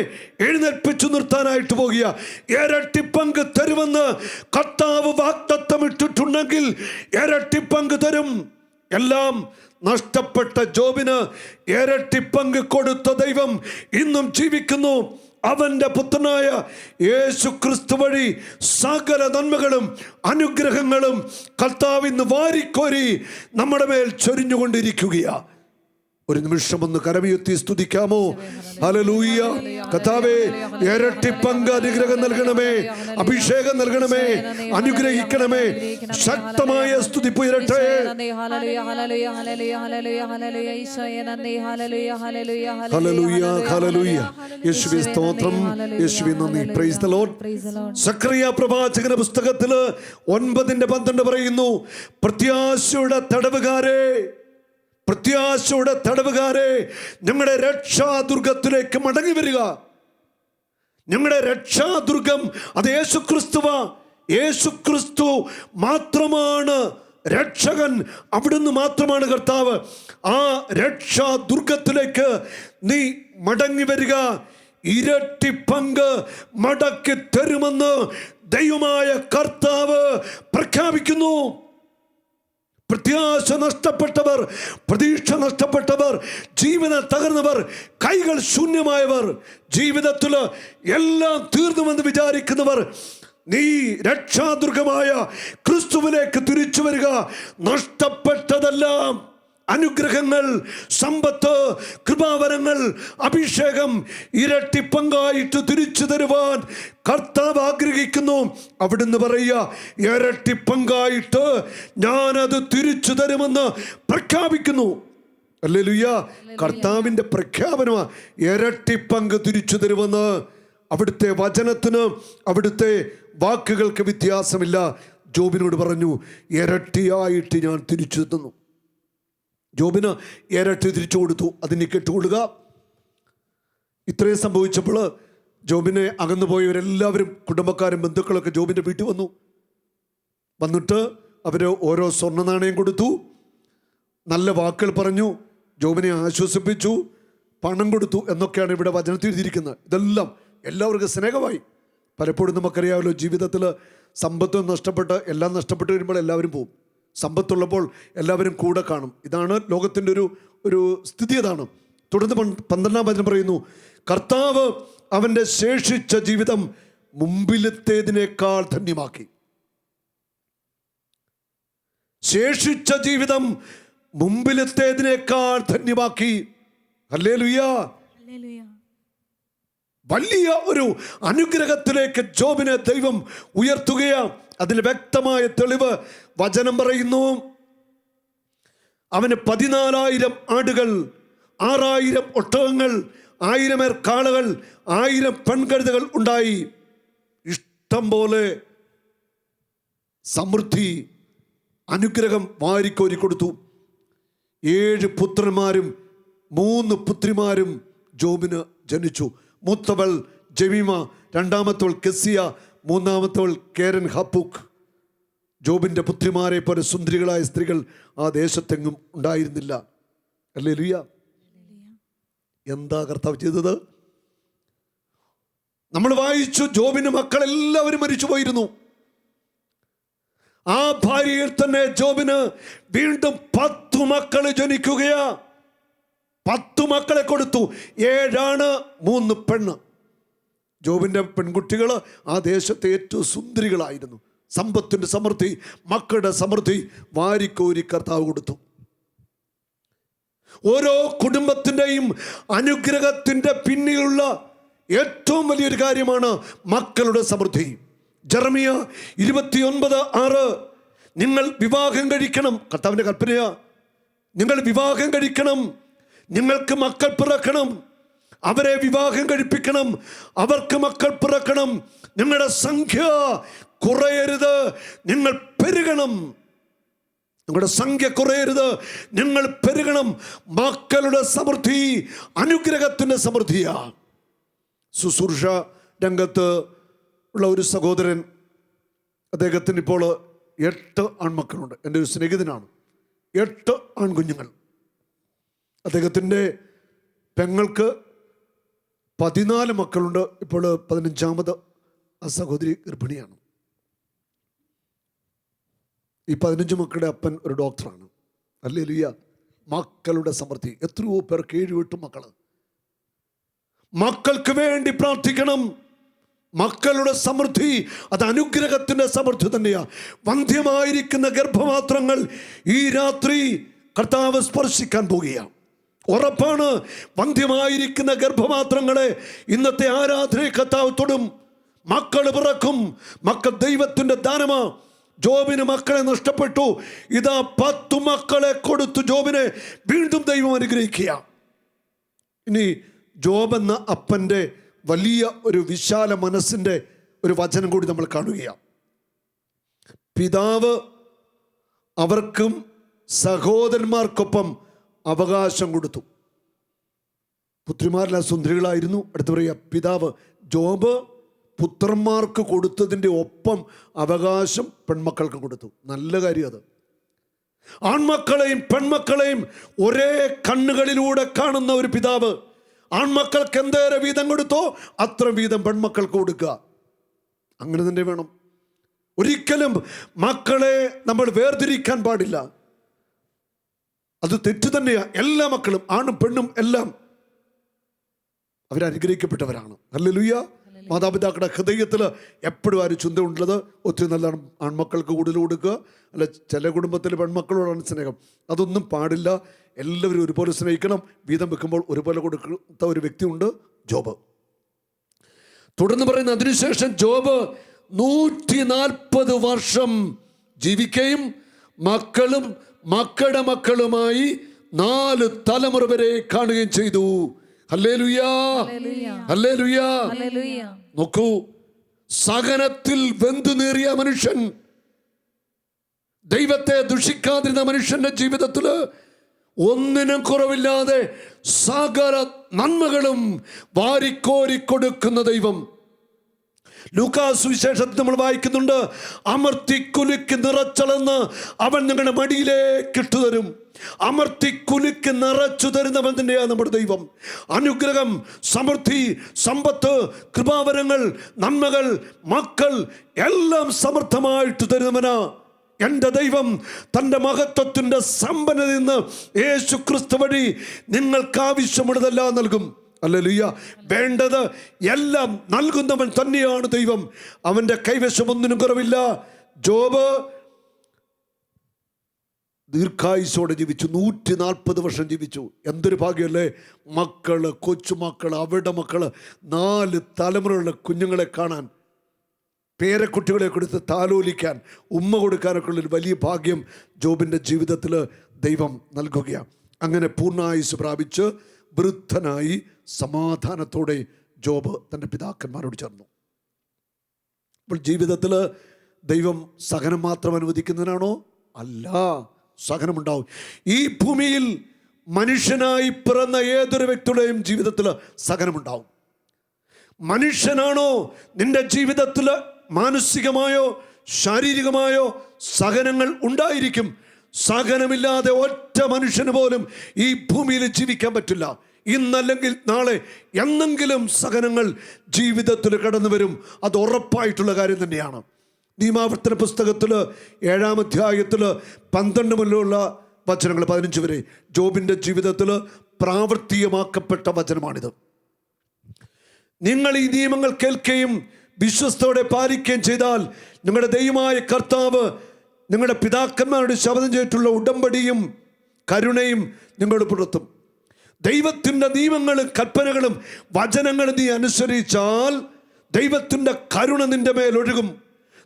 Speaker 1: എഴുന്നേൽപ്പിച്ചു നിർത്താനായിട്ട് പോകുക. ഇരട്ടി പങ്ക് തരുമെന്ന് കർത്താവ് വാഗ്ദത്തം ഇട്ടിട്ടുണ്ടെങ്കിൽ ഇരട്ടി പങ്ക് തരും. എല്ലാം നഷ്ടപ്പെട്ട ജോബിന് ഇരട്ടി പങ്ക് കൊടുത്ത ദൈവം ഇന്നും ജീവിക്കുന്നു. അവൻ്റെ പുത്രനായ യേശു ക്രിസ്തു വഴി സകല നന്മകളും അനുഗ്രഹങ്ങളും കർത്താവ് ഇന്ന് വാരിക്കോരി നമ്മുടെ മേൽ ചൊരിഞ്ഞുകൊണ്ടിരിക്കുകയാണ്. ഒരു നിമിഷം ഒന്ന് കരമുയർത്തി സ്തുതിക്കാമോ? ഹല്ലേലൂയ. കർത്താവേ, ഇരട്ടി പങ്ക് അനുഗ്രഹം നൽകണമേ, അഭിഷേകം നൽകണമേ, അനുഗ്രഹിക്കണമേ. ശക്തമായ സ്തുതിപ്പ് ഉയരട്ടെ. Hallelujah, hallelujah. യേശുവേ സ്തോത്രം, യേശുവേ നന്ദി. Praise the Lord. സക്കറിയ പ്രവാചകന്റെ പുസ്തകത്തില് 9:12 പറയുന്നു: പ്രത്യാശയുടെ തടവുകാരെ, പ്രത്യാശയുടെ തടവുകാരെ, ഞങ്ങളുടെ രക്ഷാദുർഗത്തിലേക്ക് മടങ്ങി വരിക. ഞങ്ങളുടെ രക്ഷാദുർഗം അത് യേശുക്രിസ്തുവാ. യേശുക്രിസ്തു മാത്രമാണ് രക്ഷകൻ. അവിടുന്ന് മാത്രമാണ് കർത്താവ്. ആ രക്ഷാദുർഗത്തിലേക്ക് നീ മടങ്ങി വരിക. ഇരട്ടി പങ്ക് മടക്കി തരുമെന്ന് ദൈവമായ കർത്താവ് പ്രഖ്യാപിക്കുന്നു. പ്രത്യാശ നഷ്ടപ്പെട്ടവർ, പ്രതീക്ഷ നഷ്ടപ്പെട്ടവർ, ജീവിതം തകർന്നവർ, കൈകൾ ശൂന്യമായവർ, ജീവിതത്തിൽ എല്ലാം തീർന്നുവെന്ന് വിചാരിക്കുന്നവർ, നീ രക്ഷാദുർഗമായ ക്രിസ്തുവിലേക്ക് തിരിച്ചു വരിക. നഷ്ടപ്പെട്ടതെല്ലാം അനുഗ്രഹങ്ങൾ, സമ്പത്ത്, കൃപാവരങ്ങൾ, അഭിഷേകം ഇരട്ടി പങ്കായിട്ട് തിരിച്ചു തരുവാൻ കർത്താവ് ആഗ്രഹിക്കുന്നു. അവിടുന്ന് പറയുക, ഇരട്ടി പങ്കായിട്ട് ഞാനത് തിരിച്ചു തരുമെന്ന് പ്രഖ്യാപിക്കുന്നു. ഹല്ലേലൂയ. കർത്താവിൻ്റെ പ്രഖ്യാപനമാണ്, ഇരട്ടി പങ്ക് തിരിച്ചു തരുമെന്ന്. അവിടുത്തെ വചനത്തിന്, അവിടുത്തെ വാക്കുകൾക്ക് വ്യത്യാസമില്ല. ജോബിനോട് പറഞ്ഞു, ഇരട്ടിയായിട്ട് ഞാൻ തിരിച്ചു തന്നു. ജോബിന് ഇരട്ടി തിരിച്ചു കൊടുത്തു. അതിന് കേട്ടുകൊള്ളുക. ഇത്രയും സംഭവിച്ചപ്പോൾ ജോബിനെ അകന്നുപോയവരെല്ലാവരും, കുടുംബക്കാരും ബന്ധുക്കളൊക്കെ ജോബിൻ്റെ വീട്ടിൽ വന്നു. വന്നിട്ട് അവർ ഓരോ സ്വർണ്ണ നാണയം കൊടുത്തു, നല്ല വാക്കുകൾ പറഞ്ഞു, ജോബിനെ ആശ്വസിപ്പിച്ചു, പണം കൊടുത്തു എന്നൊക്കെയാണ് ഇവിടെ വചനത്തിൽ എഴുതിയിരിക്കുന്നത്. ഇതെല്ലാം എല്ലാവർക്കും സ്നേഹമായി. പലപ്പോഴും നമുക്കറിയാമല്ലോ, ജീവിതത്തിൽ സമ്പത്ത് നഷ്ടപ്പെട്ട് എല്ലാം നഷ്ടപ്പെട്ട് വരുമ്പോൾ എല്ലാവരും പോകും. സമ്പത്തുള്ളപ്പോൾ എല്ലാവരും കൂടെ കാണും. ഇതാണ് ലോകത്തിൻ്റെ ഒരു സ്ഥിതി. അതാണ്. തുടർന്ന് 12-ാം വചനം പറയുന്നു, കർത്താവ് അവൻ്റെ ശേഷിച്ച ജീവിതം മുമ്പിലത്തേതിനേക്കാൾ ധന്യമാക്കി. ശേഷിച്ച ജീവിതം മുമ്പിലത്തേതിനേക്കാൾ ധന്യമാക്കി. ഹല്ലേലൂയ. വലിയ ഒരു അനുഗ്രഹത്തിലേക്ക് ജോബിനെ ദൈവം ഉയർത്തുകയാണ്. അതിന് വ്യക്തമായ തെളിവ് വചനം പറയുന്നു. അവന് 14,000 ആടുകൾ, 6,000 ഒട്ടകങ്ങൾ, 1,000 കാളകൾ, 1,000 പെൺകഴുതകൾ ഉണ്ടായി. ഇഷ്ടം പോലെ സമൃദ്ധി, അനുഗ്രഹം വാരിക്കോരി കൊടുത്തു. 7 പുത്രന്മാരും 3 പുത്രിമാരും ജോബിന് ജനിച്ചു. മൂത്തവൾ ജമീമ, രണ്ടാമത്തവൾ കെസിയ, മൂന്നാമത്തവൾ കേരൻ ഹപ്പൂക്ക്. ജോബിൻ്റെ പുത്രിമാരെ പോലെ സുന്ദരികളായ സ്ത്രീകൾ ആ ദേശത്തെങ്ങും ഉണ്ടായിരുന്നില്ല. ഹല്ലേലൂയ. എന്താ കർത്താവ് ചെയ്തത്? നമ്മൾ വായിച്ചു, ജോബിന് മക്കളെല്ലാവരും മരിച്ചു പോയിരുന്നു. ആ ഭാര്യയിൽ തന്നെ ജോബിന് വീണ്ടും 10 മക്കൾ ജനിക്കുകയാ. 10 മക്കളെ കൊടുത്തു. 7 ആണ്, 3 പെണ്ണ്. ജോബിൻ്റെ പെൺകുട്ടികൾ ആ ദേശത്തെ ഏറ്റവും സുന്ദരികളായിരുന്നു. സമ്പത്തിൻ്റെ സമൃദ്ധി, മക്കളുടെ സമൃദ്ധി വാരിക്കോരി കർത്താവ് കൊടുത്തു. ഓരോ കുടുംബത്തിൻ്റെയും അനുഗ്രഹത്തിൻ്റെ പിന്നിലുള്ള ഏറ്റവും വലിയൊരു കാര്യമാണ് മക്കളുടെ സമൃദ്ധി. ജെറമിയ 29:6, നിങ്ങൾ വിവാഹം കഴിക്കണം. കർത്താവിൻ്റെ കൽപ്പനയാ. നിങ്ങൾ വിവാഹം കഴിക്കണം, നിങ്ങൾക്ക് മക്കൾ പിറക്കണം, അവരെ വിവാഹം കഴിപ്പിക്കണം, അവർക്ക് മക്കൾ പിറക്കണം. നിങ്ങളുടെ സംഖ്യ കുറയരുത്, നിങ്ങൾ പെരുകണം. നിങ്ങളുടെ സംഖ്യ കുറയരുത്, നിങ്ങൾ പെരുകണം. മക്കളുടെ സമൃദ്ധി അനുഗ്രഹത്തിൻ്റെ സമൃദ്ധിയാ. ശുശ്രൂഷ രംഗത്ത് ഉള്ള ഒരു സഹോദരൻ, അദ്ദേഹത്തിന് ഇപ്പോൾ 8 ആൺമക്കളുണ്ട്. എൻ്റെ ഒരു സ്നേഹിതനാണ്. 8 ആൺകുഞ്ഞുങ്ങൾ. അദ്ദേഹത്തിൻ്റെ പെങ്ങൾക്ക് 14 മക്കളുണ്ട്. ഇപ്പോൾ 15ാമത് ആ സഹോദരി ഗർഭിണിയാണ്. ഈ 15 മക്കളുടെ അപ്പൻ ഒരു ഡോക്ടറാണ്. ഹല്ലേലൂയ. മക്കളുടെ സമൃദ്ധി. എത്രയോ പേർക്ക് 7-8 മക്കൾ. മക്കൾക്ക് വേണ്ടി പ്രാർത്ഥിക്കണം. മക്കളുടെ സമൃദ്ധി അത് അനുഗ്രഹത്തിൻ്റെ സമൃദ്ധി തന്നെയാണ്. വന്ധ്യമായിരിക്കുന്ന ഗർഭപാത്രങ്ങൾ ഈ രാത്രി കർത്താവ് സ്പർശിക്കാൻ പോകുകയാണ്. ഉറപ്പാണ്. വന്ധ്യമായിരിക്കുന്ന ഗർഭപാത്രങ്ങളെ ഇന്നത്തെ ആരാധനയെ കർത്താവ് തൊടും. മക്കൾ പിറക്കും. മക്കൾ ദൈവത്തിൻ്റെ ദാനമാ. ജോബിന് മക്കളെ നഷ്ടപ്പെട്ടു. ഇതാ 10 മക്കളെ കൊടുത്തു ജോബിനെ വീണ്ടും ദൈവം അനുഗ്രഹിക്കുക. ഇനി ജോബ് എന്ന അപ്പൻ്റെ വലിയ ഒരു വിശാല മനസ്സിൻ്റെ ഒരു വചനം കൂടി നമ്മൾ കാണുകയാണ്. പിതാവ് അവർക്കും സഹോദരന്മാർക്കൊപ്പം അവകാശം കൊടുത്തു. പുത്രിമാരെല്ലാം സുന്ദരികളായിരുന്നു. അടുത്ത് പറയുക, പിതാവ് ജോബ് പുത്രന്മാർക്ക് കൊടുത്തതിൻ്റെ ഒപ്പം അവകാശം പെൺമക്കൾക്ക് കൊടുത്തു. നല്ല കാര്യം അത്. ആൺമക്കളെയും പെൺമക്കളെയും ഒരേ കണ്ണുകളിലൂടെ കാണുന്ന ഒരു പിതാവ് ആൺമക്കൾക്ക് എന്തേറെ വീതം കൊടുത്തോ അത്ര വീതം പെൺമക്കൾക്ക് കൊടുക്കുക. അങ്ങനെ തന്നെ വേണം. ഒരിക്കലും മക്കളെ നമ്മൾ വേർതിരിക്കാൻ പാടില്ല. അത് തെറ്റ് തന്നെയാണ്. എല്ലാ മക്കളും ആണും പെണ്ണും എല്ലാം അവരനുഗ്രഹിക്കപ്പെട്ടവരാണ്. ഹല്ലേലൂയ. മാതാപിതാക്കളുടെ ഹൃദയത്തിൽ എപ്പോഴും ഒരു ചിന്ത ഉള്ളത് ഒത്തിരി നല്ല ആൺമക്കൾക്ക് കൂടുതൽ കൊടുക്കുക, അല്ല ചില കുടുംബത്തിൽ പെൺമക്കളോടാണ് സ്നേഹം. അതൊന്നും പാടില്ല. എല്ലാവരും ഒരുപോലെ സ്നേഹിക്കണം. വീതം വെക്കുമ്പോൾ ഒരുപോലെ കൊടുത്ത ഒരു വ്യക്തിയുണ്ട്, ജോബ്. തുടർന്ന് പറയുന്ന, അതിനുശേഷം ജോബ് 140 വർഷം ജീവിക്കുകയും മക്കളും മക്കളുടെ മക്കളുമായി 4 തലമുറ വരെ കാണുകയും ചെയ്തു. ഹല്ലേലൂയാ, ഹല്ലേലൂയാ. നോക്കൂ, സഹനത്തിൽ വെന്തുനേറിയ മനുഷ്യൻ, ദൈവത്തെ ദുഷിക്കാതിരുന്ന മനുഷ്യന്റെ ജീവിതത്തിൽ ഒന്നിനും കുറവില്ലാതെ സകല നന്മകളും വാരിക്കോരി കൊടുക്കുന്ന ദൈവം. ലൂക്കാസ് സുവിശേഷത്തിൽ നമ്മൾ വായിക്കുന്നുണ്ട്, അമർത്തി കുലുക്കി നിറച്ചളന്ന് അവൻ നിങ്ങളുടെ മടിയിലേക്ക് ഇട്ടുതരും. അമർത്തി കുലുക്കി നിറച്ചു തരുന്നവൻ തന്നെയാണ് നമ്മുടെ ദൈവം. അനുഗ്രഹം, സമൃദ്ധി, സമ്പത്ത്, കൃപാവരങ്ങൾ, നന്മകൾ, മക്കൾ എല്ലാം സമൃദ്ധമായിട്ട് തരുന്നവനാ എൻ്റെ ദൈവം. തൻ്റെ മഹത്വത്തിൻ്റെ സമ്പന്നതയിൽ നിന്ന് യേശു ക്രിസ്തു വഴി നിങ്ങൾക്ക് ആവശ്യമുള്ളതെല്ലാം നൽകും. ഹല്ലേലൂയ. വേണ്ടത് എല്ലാം നൽകുന്നവൻ തന്നെയാണ് ദൈവം. അവൻ്റെ കൈവശം ഒന്നിനും കുറവില്ല. ജോബ് ദീർഘായുസോടെ ജീവിച്ചു, 140 വർഷം ജീവിച്ചു. എന്തൊരു ഭാഗ്യമല്ലേ! മക്കള്, കൊച്ചുമക്കൾ, അവരുടെ മക്കള്, 4 തലമുറയുള്ള കുഞ്ഞുങ്ങളെ കാണാൻ, പേരക്കുട്ടികളെ കൊടുത്ത് താലോലിക്കാൻ, ഉമ്മ കൊടുക്കാനൊക്കെ ഉള്ളൊരു വലിയ ഭാഗ്യം ജോബിൻ്റെ ജീവിതത്തിൽ ദൈവം നൽകുകയാണ്. അങ്ങനെ പൂർണ്ണായുസ് പ്രാപിച്ച് വൃദ്ധനായി സമാധാനത്തോടെ ജോബ് തൻ്റെ പിതാക്കന്മാരോട് ചേർന്നു. അപ്പോൾ ജീവിതത്തിൽ ദൈവം സഹനം മാത്രം അനുവദിക്കുന്നതിനാണോ? അല്ല, സഹനമുണ്ടാവും. ഈ ഭൂമിയിൽ മനുഷ്യനായി പിറന്ന ഏതൊരു വ്യക്തിയുടെയും ജീവിതത്തിൽ സഹനമുണ്ടാവും. മനുഷ്യനാണോ നിന്റെ ജീവിതത്തിൽ മാനസികമായോ ശാരീരികമായോ സഹനങ്ങൾ ഉണ്ടായിരിക്കും. സഹനമില്ലാതെ ഒറ്റ മനുഷ്യന് പോലും ഈ ഭൂമിയിൽ ജീവിക്കാൻ പറ്റില്ല. ഇന്നല്ലെങ്കിൽ നാളെ എന്നെങ്കിലും സഹനങ്ങൾ ജീവിതത്തിൽ കടന്നു വരും. അത് ഉറപ്പായിട്ടുള്ള കാര്യം തന്നെയാണ്. നിയമാവർത്തന പുസ്തകത്തിൽ 7-ാം അധ്യായത്തിൽ 12 മുതലുള്ള വചനങ്ങൾ 15 വരെ ജോബിൻ്റെ ജീവിതത്തിൽ പ്രാവർത്തികമാക്കപ്പെട്ട വചനമാണിത്. നിങ്ങൾ ഈ നിയമങ്ങൾ കേൾക്കുകയും വിശ്വസ്തയോടെ പാലിക്കുകയും ചെയ്താൽ നിങ്ങളുടെ ദൈവമായ കർത്താവ് നിങ്ങളുടെ പിതാക്കന്മാരുടെ ശപഥം ചെയ്തിട്ടുള്ള ഉടമ്പടിയും കരുണയും നിങ്ങളോട് പുലർത്തും. ദൈവത്തിൻ്റെ നിയമങ്ങളും കൽപ്പനകളും വചനങ്ങളും നീ അനുസരിച്ചാൽ ദൈവത്തിൻ്റെ കരുണ നിന്റെ മേലൊഴുകും.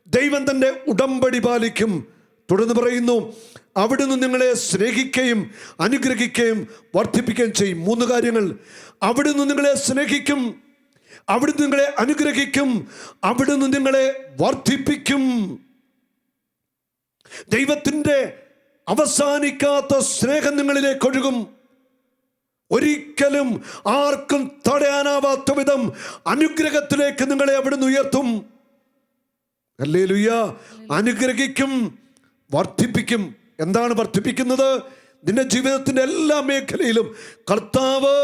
Speaker 1: ദൈവം തൻ്റെ ഉടമ്പടി പാലിക്കും. തുടർന്ന് പറയുന്നു, അവിടുന്ന് നിങ്ങളെ സ്നേഹിക്കുകയും അനുഗ്രഹിക്കുകയും വർദ്ധിപ്പിക്കുകയും ചെയ്യും. 3 കാര്യങ്ങൾ. അവിടുന്ന് നിങ്ങളെ സ്നേഹിക്കും, അവിടുന്ന് നിങ്ങളെ അനുഗ്രഹിക്കും, അവിടുന്ന് നിങ്ങളെ വർദ്ധിപ്പിക്കും. ദൈവത്തിൻ്റെ അവസാനിക്കാത്ത സ്നേഹം നിങ്ങളിലേക്ക് ഒഴുകും. ഒരിക്കലും ആർക്കും തടയാനാവാത്ത വിധം അനുഗ്രഹത്തിലേക്ക് നിങ്ങളെ അവിടുന്ന് ഉയർത്തും. ഹല്ലേലൂയ. അനുഗ്രഹിക്കും, വർദ്ധിപ്പിക്കും. എന്താണ് വർദ്ധിപ്പിക്കുന്നത്? നിന്റെ ജീവിതത്തിൻ്റെ എല്ലാ മേഖലയിലും കർത്താവ്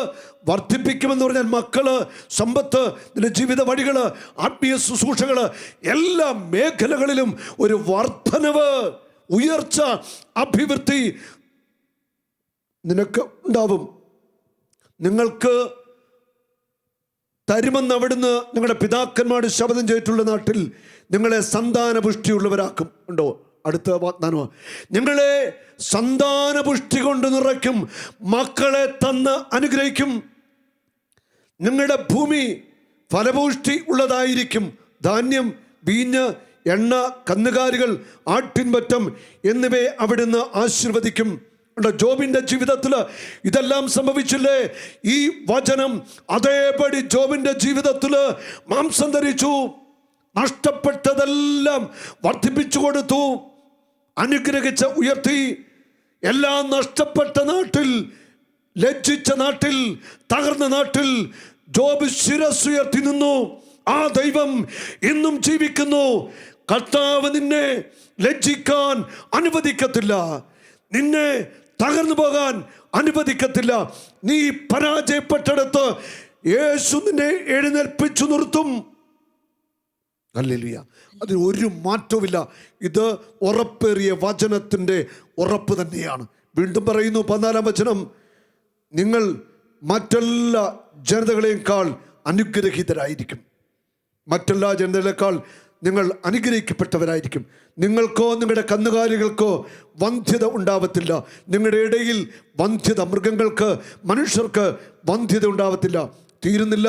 Speaker 1: വർദ്ധിപ്പിക്കുമെന്ന് പറഞ്ഞാൽ മക്കള്, സമ്പത്ത്, നിന്റെ ജീവിത വഴികൾ, ആത്മീയ ശുശ്രൂഷകൾ, എല്ലാ മേഖലകളിലും ഒരു വർധനവ്, ഉയർച്ച, അഭിവൃദ്ധി നിനക്ക് ഉണ്ടാവും. നിങ്ങൾക്ക് തരുമെന്ന് അവിടുന്ന് നിങ്ങളുടെ പിതാക്കന്മാരുടെ ശപഥം ചെയ്തിട്ടുള്ള നാട്ടിൽ നിങ്ങളെ സന്താനപുഷ്ടിയുള്ളവരാക്കും. ഉണ്ടോ? അടുത്ത വാഗ്ദാനം, നിങ്ങളെ സന്താനപുഷ്ടി കൊണ്ട് നിറയ്ക്കും, മക്കളെ തന്ന് അനുഗ്രഹിക്കും. നിങ്ങളുടെ ഭൂമി ഫലപുഷ്ടി ഉള്ളതായിരിക്കും. ധാന്യം, വീഞ്ഞ്, എണ്ണ, കന്നുകാലികൾ, ആട്ടിൻപറ്റം എന്നിവയെ അവിടുന്ന് ആശീർവദിക്കും. ജോബിൻ്റെ ജീവിതത്തിൽ ഇതെല്ലാം സംഭവിച്ചില്ലേ? ഈ വചനം അതേപടി ജോബിൻ്റെ ജീവിതത്തിൽ മാംസം ധരിച്ചു. നഷ്ടപ്പെട്ടതെല്ലാം വർദ്ധിപ്പിച്ചു കൊടുത്തു, അനുഗ്രഹിച്ച് ഉയർത്തി. എല്ലാം നഷ്ടപ്പെട്ട നാട്ടിൽ, ലജ്ജിച്ച നാട്ടിൽ, തകർന്ന നാട്ടിൽ ജോബ് ശിരസ്സുയർത്തി നിന്നു. ആ ദൈവം ഇന്നും ജീവിക്കുന്നു. കർത്താവ് നിന്നെ ലജ്ജിക്കാൻ അനുവദിക്കത്തില്ല, നിന്നെ തകർന്നു പോകാൻ അനുവദിക്കത്തില്ല. നീ പരാജയപ്പെട്ടിടത്ത് യേശു നിന്നെ എഴുന്നേൽപ്പിച്ചു നിർത്തും. ഹല്ലേലൂയ. അതിന് ഒരു മാറ്റവുമില്ല. ഇത് ഉറപ്പേറിയ വചനത്തിൻ്റെ ഉറപ്പ് തന്നെയാണ്. വീണ്ടും പറയുന്നു 14-ാം വചനം, നിങ്ങൾ മറ്റെല്ലാ ജനതകളെക്കാൾ അനുഗ്രഹീതരായിരിക്കും. മറ്റെല്ലാ ജനതകളേക്കാൾ നിങ്ങൾ അനുഗ്രഹിക്കപ്പെട്ടവരായിരിക്കും. നിങ്ങൾക്കോ നിങ്ങളുടെ കന്നുകാലികൾക്കോ വന്ധ്യത ഉണ്ടാവത്തില്ല. നിങ്ങളുടെ ഇടയിൽ വന്ധ്യത, മൃഗങ്ങൾക്ക് മനുഷ്യർക്ക് വന്ധ്യത ഉണ്ടാവത്തില്ല. തീരുന്നില്ല.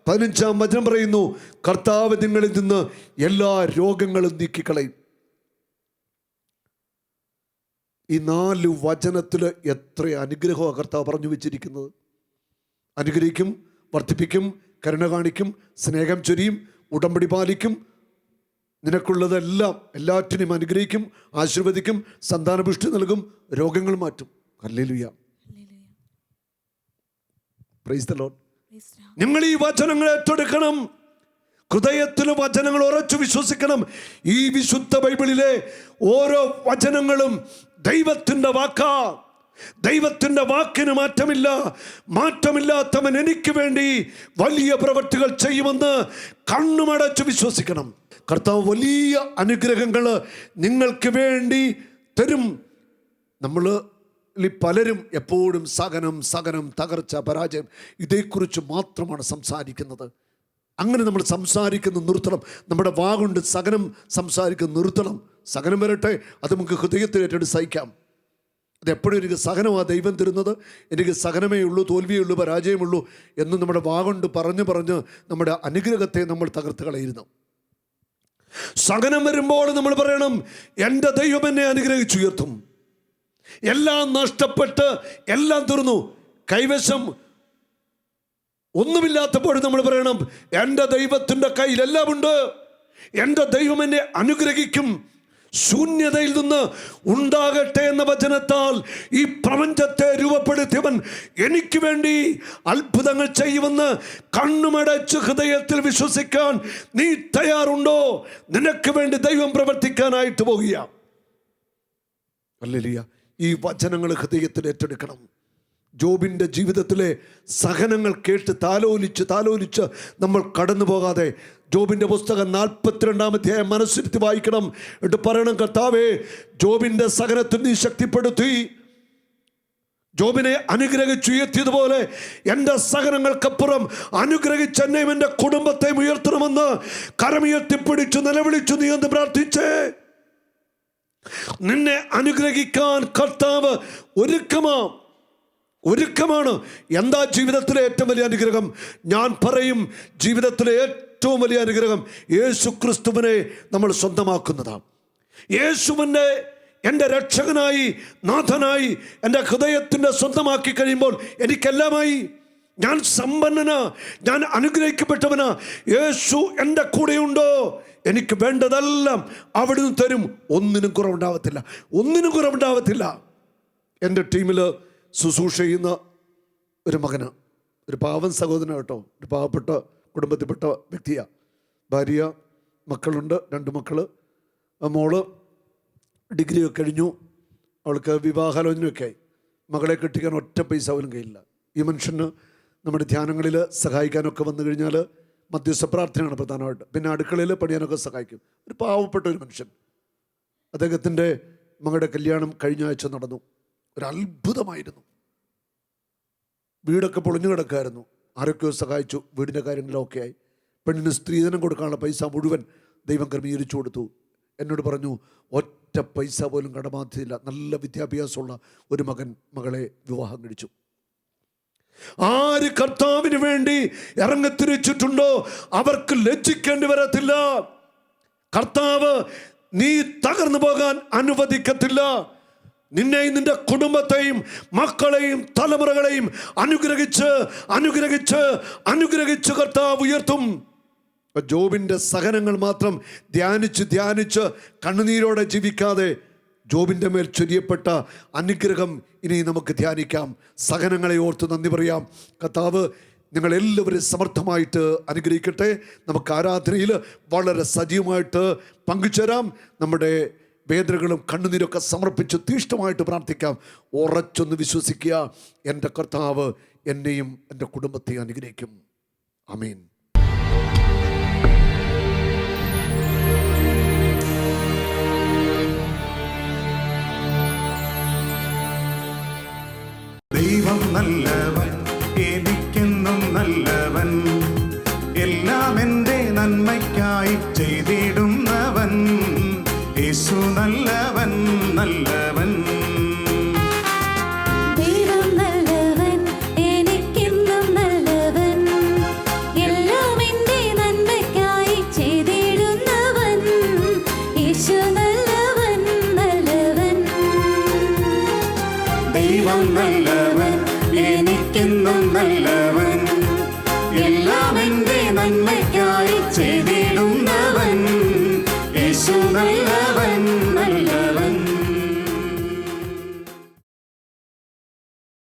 Speaker 1: 15-ാം വചനം പറയുന്നു, കർത്താവ് നിങ്ങളിൽ നിന്ന് എല്ലാ രോഗങ്ങളും നീക്കിക്കളയും. ഈ 4 വചനത്തിൽ എത്ര അനുഗ്രഹമാണ് കർത്താവ് പറഞ്ഞു വെച്ചിരിക്കുന്നത്. അനുഗ്രഹിക്കും, വർദ്ധിപ്പിക്കും, കരുണ കാണിക്കും, സ്നേഹം ചൊരിയും, ഉടമ്പടി പാലിക്കും, നിനക്കുള്ളതെല്ലാം എല്ലാറ്റിനെയും അനുഗ്രഹിക്കും, ആശീർവദിക്കും, സന്താനപുഷ്ടി നൽകും, രോഗങ്ങൾ മാറ്റും. Hallelujah, praise the Lord. നിങ്ങൾ ഈ വചനങ്ങൾ ഏറ്റെടുക്കണം. ഹൃദയത്തിലെ വചനങ്ങൾ ഉറച്ചു വിശ്വസിക്കണം. ഈ വിശുദ്ധ ബൈബിളിലെ ഓരോ വചനങ്ങളും ദൈവത്തിൻ്റെ വാക്കാ. ദൈവത്തിൻ്റെ വാക്കിന് മാറ്റമില്ല. മാറ്റമില്ലാത്തവൻ എനിക്ക് വേണ്ടി വലിയ പ്രവൃത്തികൾ ചെയ്യുമെന്ന് കണ്ണുമടച്ച് വിശ്വസിക്കണം. കർത്താവ് വലിയ അനുഗ്രഹങ്ങൾ നിങ്ങൾക്ക് വേണ്ടി തരും. നമ്മൾ പലരും എപ്പോഴും സഹനം, തകർച്ച, പരാജയം, ഇതേക്കുറിച്ച് മാത്രമാണ് സംസാരിക്കുന്നത്. അങ്ങനെ നമ്മൾ സംസാരിക്കുന്ന നിർത്തണം. നമ്മുടെ വാഗുണ്ട് സഹനം സംസാരിക്കുന്ന നിർത്തണം. സഹനം വരട്ടെ, അത് നമുക്ക് ഹൃദയത്തിൽ ഏറ്റെടുത്ത് സഹിക്കാം. അതെപ്പോഴും എനിക്ക് സഹനമാണ് ദൈവം തരുന്നത്, എനിക്ക് സഹനമേ ഉള്ളൂ, തോൽവിയേ ഉള്ളൂ, പരാജയമുള്ളൂ എന്ന് നമ്മുടെ വാഗുണ്ട് പറഞ്ഞ് നമ്മുടെ അനുഗ്രഹത്തെ നമ്മൾ തകർത്ത് കളയുന്നു. സഹനം വരുമ്പോൾ നമ്മൾ പറയണം, എൻ്റെ ദൈവം എന്നെ അനുഗ്രഹിച്ചുയർത്തും. എല്ലാം നഷ്ടപ്പെട്ട് എല്ലാം തീർന്നു, കൈവശം ഒന്നുമില്ലാത്തപ്പോഴും നമ്മൾ പറയണം, എൻ്റെ ദൈവത്തിൻ്റെ കയ്യിൽ എല്ലാം ഉണ്ട്, എൻ്റെ ദൈവം എന്നെ അനുഗ്രഹിക്കും. ശൂന്യതയിൽ നിന്ന് ഉണ്ടാകട്ടെ എന്ന വചനത്താൽ ഈ പ്രപഞ്ചത്തെ രൂപപ്പെടുത്തിയവൻ എനിക്ക് വേണ്ടി അത്ഭുതങ്ങൾ ചെയ്യുമെന്ന് കണ്ണുമടച്ച് ഹൃദയത്തിൽ വിശ്വസിക്കാൻ നീ തയ്യാറുണ്ടോ? നിനക്ക് വേണ്ടി ദൈവം പ്രവർത്തിക്കാനായിട്ട് പോകുക. ഹല്ലേലൂയ. ഈ വചനങ്ങൾ ഹൃദയത്തിൽ ഏറ്റെടുക്കണം. ജോബിൻ്റെ ജീവിതത്തിലെ സഹനങ്ങൾ കേട്ട് താലോലിച്ച് നമ്മൾ കടന്നു പോകാതെ ജോബിൻ്റെ പുസ്തകം 42-ാം അധ്യായം മനസ്സിരുത്തി വായിക്കണം. എന്നിട്ട് പറയണം, കർത്താവേ, ജോബിൻ്റെ സഹനത്തിൽ നീ ശക്തിപ്പെടുത്തി, ജോബിനെ അനുഗ്രഹിച്ചുയർത്തിയതുപോലെ എൻ്റെ സഹനങ്ങൾക്കപ്പുറം അനുഗ്രഹിച്ച് എന്നെയും എൻ്റെ കുടുംബത്തെയും ഉയർത്തണമെന്ന് കരമുയർത്തിപ്പിടിച്ചു നിലവിളിച്ചു നീ എന്ന് പ്രാർത്ഥിച്ചേ. നിന്നെ അനുഗ്രഹിക്കാൻ കർത്താവ് ഒരുക്കമാണ്. എന്താ ജീവിതത്തിലെ ഏറ്റവും വലിയ അനുഗ്രഹം? ഞാൻ പറയും, ജീവിതത്തിലെ ഏറ്റവും വലിയ അനുഗ്രഹം യേശു ക്രിസ്തുവിനെ നമ്മൾ സ്വന്തമാക്കുന്നതാണ്. യേശുവിനെ എൻ്റെ രക്ഷകനായി, നാഥനായി എൻ്റെ ഹൃദയത്തിൻ്റെ സ്വന്തമാക്കി കഴിയുമ്പോൾ എനിക്കെല്ലാമായി. ഞാൻ സമ്പന്നനാ, ഞാൻ അനുഗ്രഹിക്കപ്പെട്ടവനാ. യേശു എൻ്റെ കൂടെയുണ്ടോ, എനിക്ക് വേണ്ടതെല്ലാം അവിടുന്ന് തരും. ഒന്നിനും കുറവുണ്ടാവത്തില്ല. എൻ്റെ ടീമിൽ ശുശ്രൂഷ ചെയ്യുന്ന ഒരു മകന്, ഒരു പാവൻ സഹോദരൻ കേട്ടോ, ഒരു പാവപ്പെട്ട കുടുംബത്തിൽപ്പെട്ട വ്യക്തിയാണ്. ഭാര്യ, മക്കളുണ്ട്, 2 മക്കൾ. മോള് ഡിഗ്രി ഒക്കെ കഴിഞ്ഞു, അവൾക്ക് വിവാഹാലോചനയൊക്കെ ആയി. മകളെ കെട്ടിക്കാൻ ഒറ്റ പൈസ പോലും കയ്യില്ല. ഈ മനുഷ്യന് നമ്മുടെ ധ്യാനങ്ങളിൽ സഹായിക്കാനൊക്കെ വന്നു കഴിഞ്ഞാൽ മധ്യസ്ഥ പ്രാർത്ഥനയാണ് പ്രധാനമായിട്ട്. പിന്നെ അടുക്കളയിൽ പണിയാനൊക്കെ സഹായിക്കും. ഒരു പാവപ്പെട്ട ഒരു മനുഷ്യൻ. അദ്ദേഹത്തിൻ്റെ മകളുടെ കല്യാണം കഴിഞ്ഞ ആഴ്ച നടന്നു. ഒരു അത്ഭുതമായിരുന്നു. വീടൊക്കെ പൊളിഞ്ഞു കിടക്കായിരുന്നു. ആരൊക്കെയോ സഹായിച്ചു, വീടിൻ്റെ കാര്യങ്ങളൊക്കെ ആയി. പെണ്ണിന് സ്ത്രീധനം കൊടുക്കാനുള്ള പൈസ മുഴുവൻ ദൈവം ക്രമീകരിച്ചു കൊടുത്തു. എന്നോട് പറഞ്ഞു, ഒറ്റ പൈസ പോലും കടബാധ്യതയില്ല. നല്ല വിദ്യാഭ്യാസമുള്ള ഒരു മകളെ വിവാഹം കഴിച്ചു. ആര് കർത്താവിന് വേണ്ടി ഇറങ്ങിത്തിരിച്ചിട്ടുണ്ടോ അവർക്ക് ലജ്ജിക്കേണ്ടി വരത്തില്ല. കർത്താവ് നീ തകർന്നു പോകാൻ അനുവദിക്കത്തില്ല. നിന്നെയും നിന്റെ കുടുംബത്തെയും മക്കളെയും തലമുറകളെയും അനുഗ്രഹിച്ച് കർത്താവ് ഉയർത്തും. ജോബിൻ്റെ സഹനങ്ങൾ മാത്രം ധ്യാനിച്ച് കണ്ണുനീരോടെ ജീവിക്കാതെ ജോബിൻ്റെ മേൽ ചൊരിയപ്പെട്ട അനുഗ്രഹം ഇനി നമുക്ക് ധ്യാനിക്കാം. സഹനങ്ങളെ ഓർത്ത് നന്ദി പറയാം. കർത്താവ് നിങ്ങളെല്ലാവരും സമർത്ഥമായിട്ട് അനുഗ്രഹിക്കട്ടെ. നമുക്ക് ആരാധനയിൽ വളരെ സജീവമായിട്ട് പങ്കുചേരാം. നമ്മുടെ വേദനകളും കണ്ണുനീരൊക്കെ സമർപ്പിച്ച് തീഷ്ണമായിട്ട് പ്രാർത്ഥിക്കാം. ഉറച്ചൊന്ന് വിശ്വസിക്കുക, എൻ്റെ കർത്താവ് എന്നെയും എൻ്റെ കുടുംബത്തെയും അനുഗ്രഹിക്കും. ആമേൻ.
Speaker 2: ദൈവം നല്ലവൻ, എനിക്കെന്നും നല്ലവൻ, എല്ലാം എൻ്റെ നന്മയ്ക്ക്
Speaker 3: എന്നും നല്ലവൻ, എനിക്കെന്നും നല്ലവൻ, എല്ലാം എൻ്റെ നന്മയ്ക്കായി ചെയ്തിടുന്നവൻ. യേശു നല്ലവൻ, നല്ലവൻ.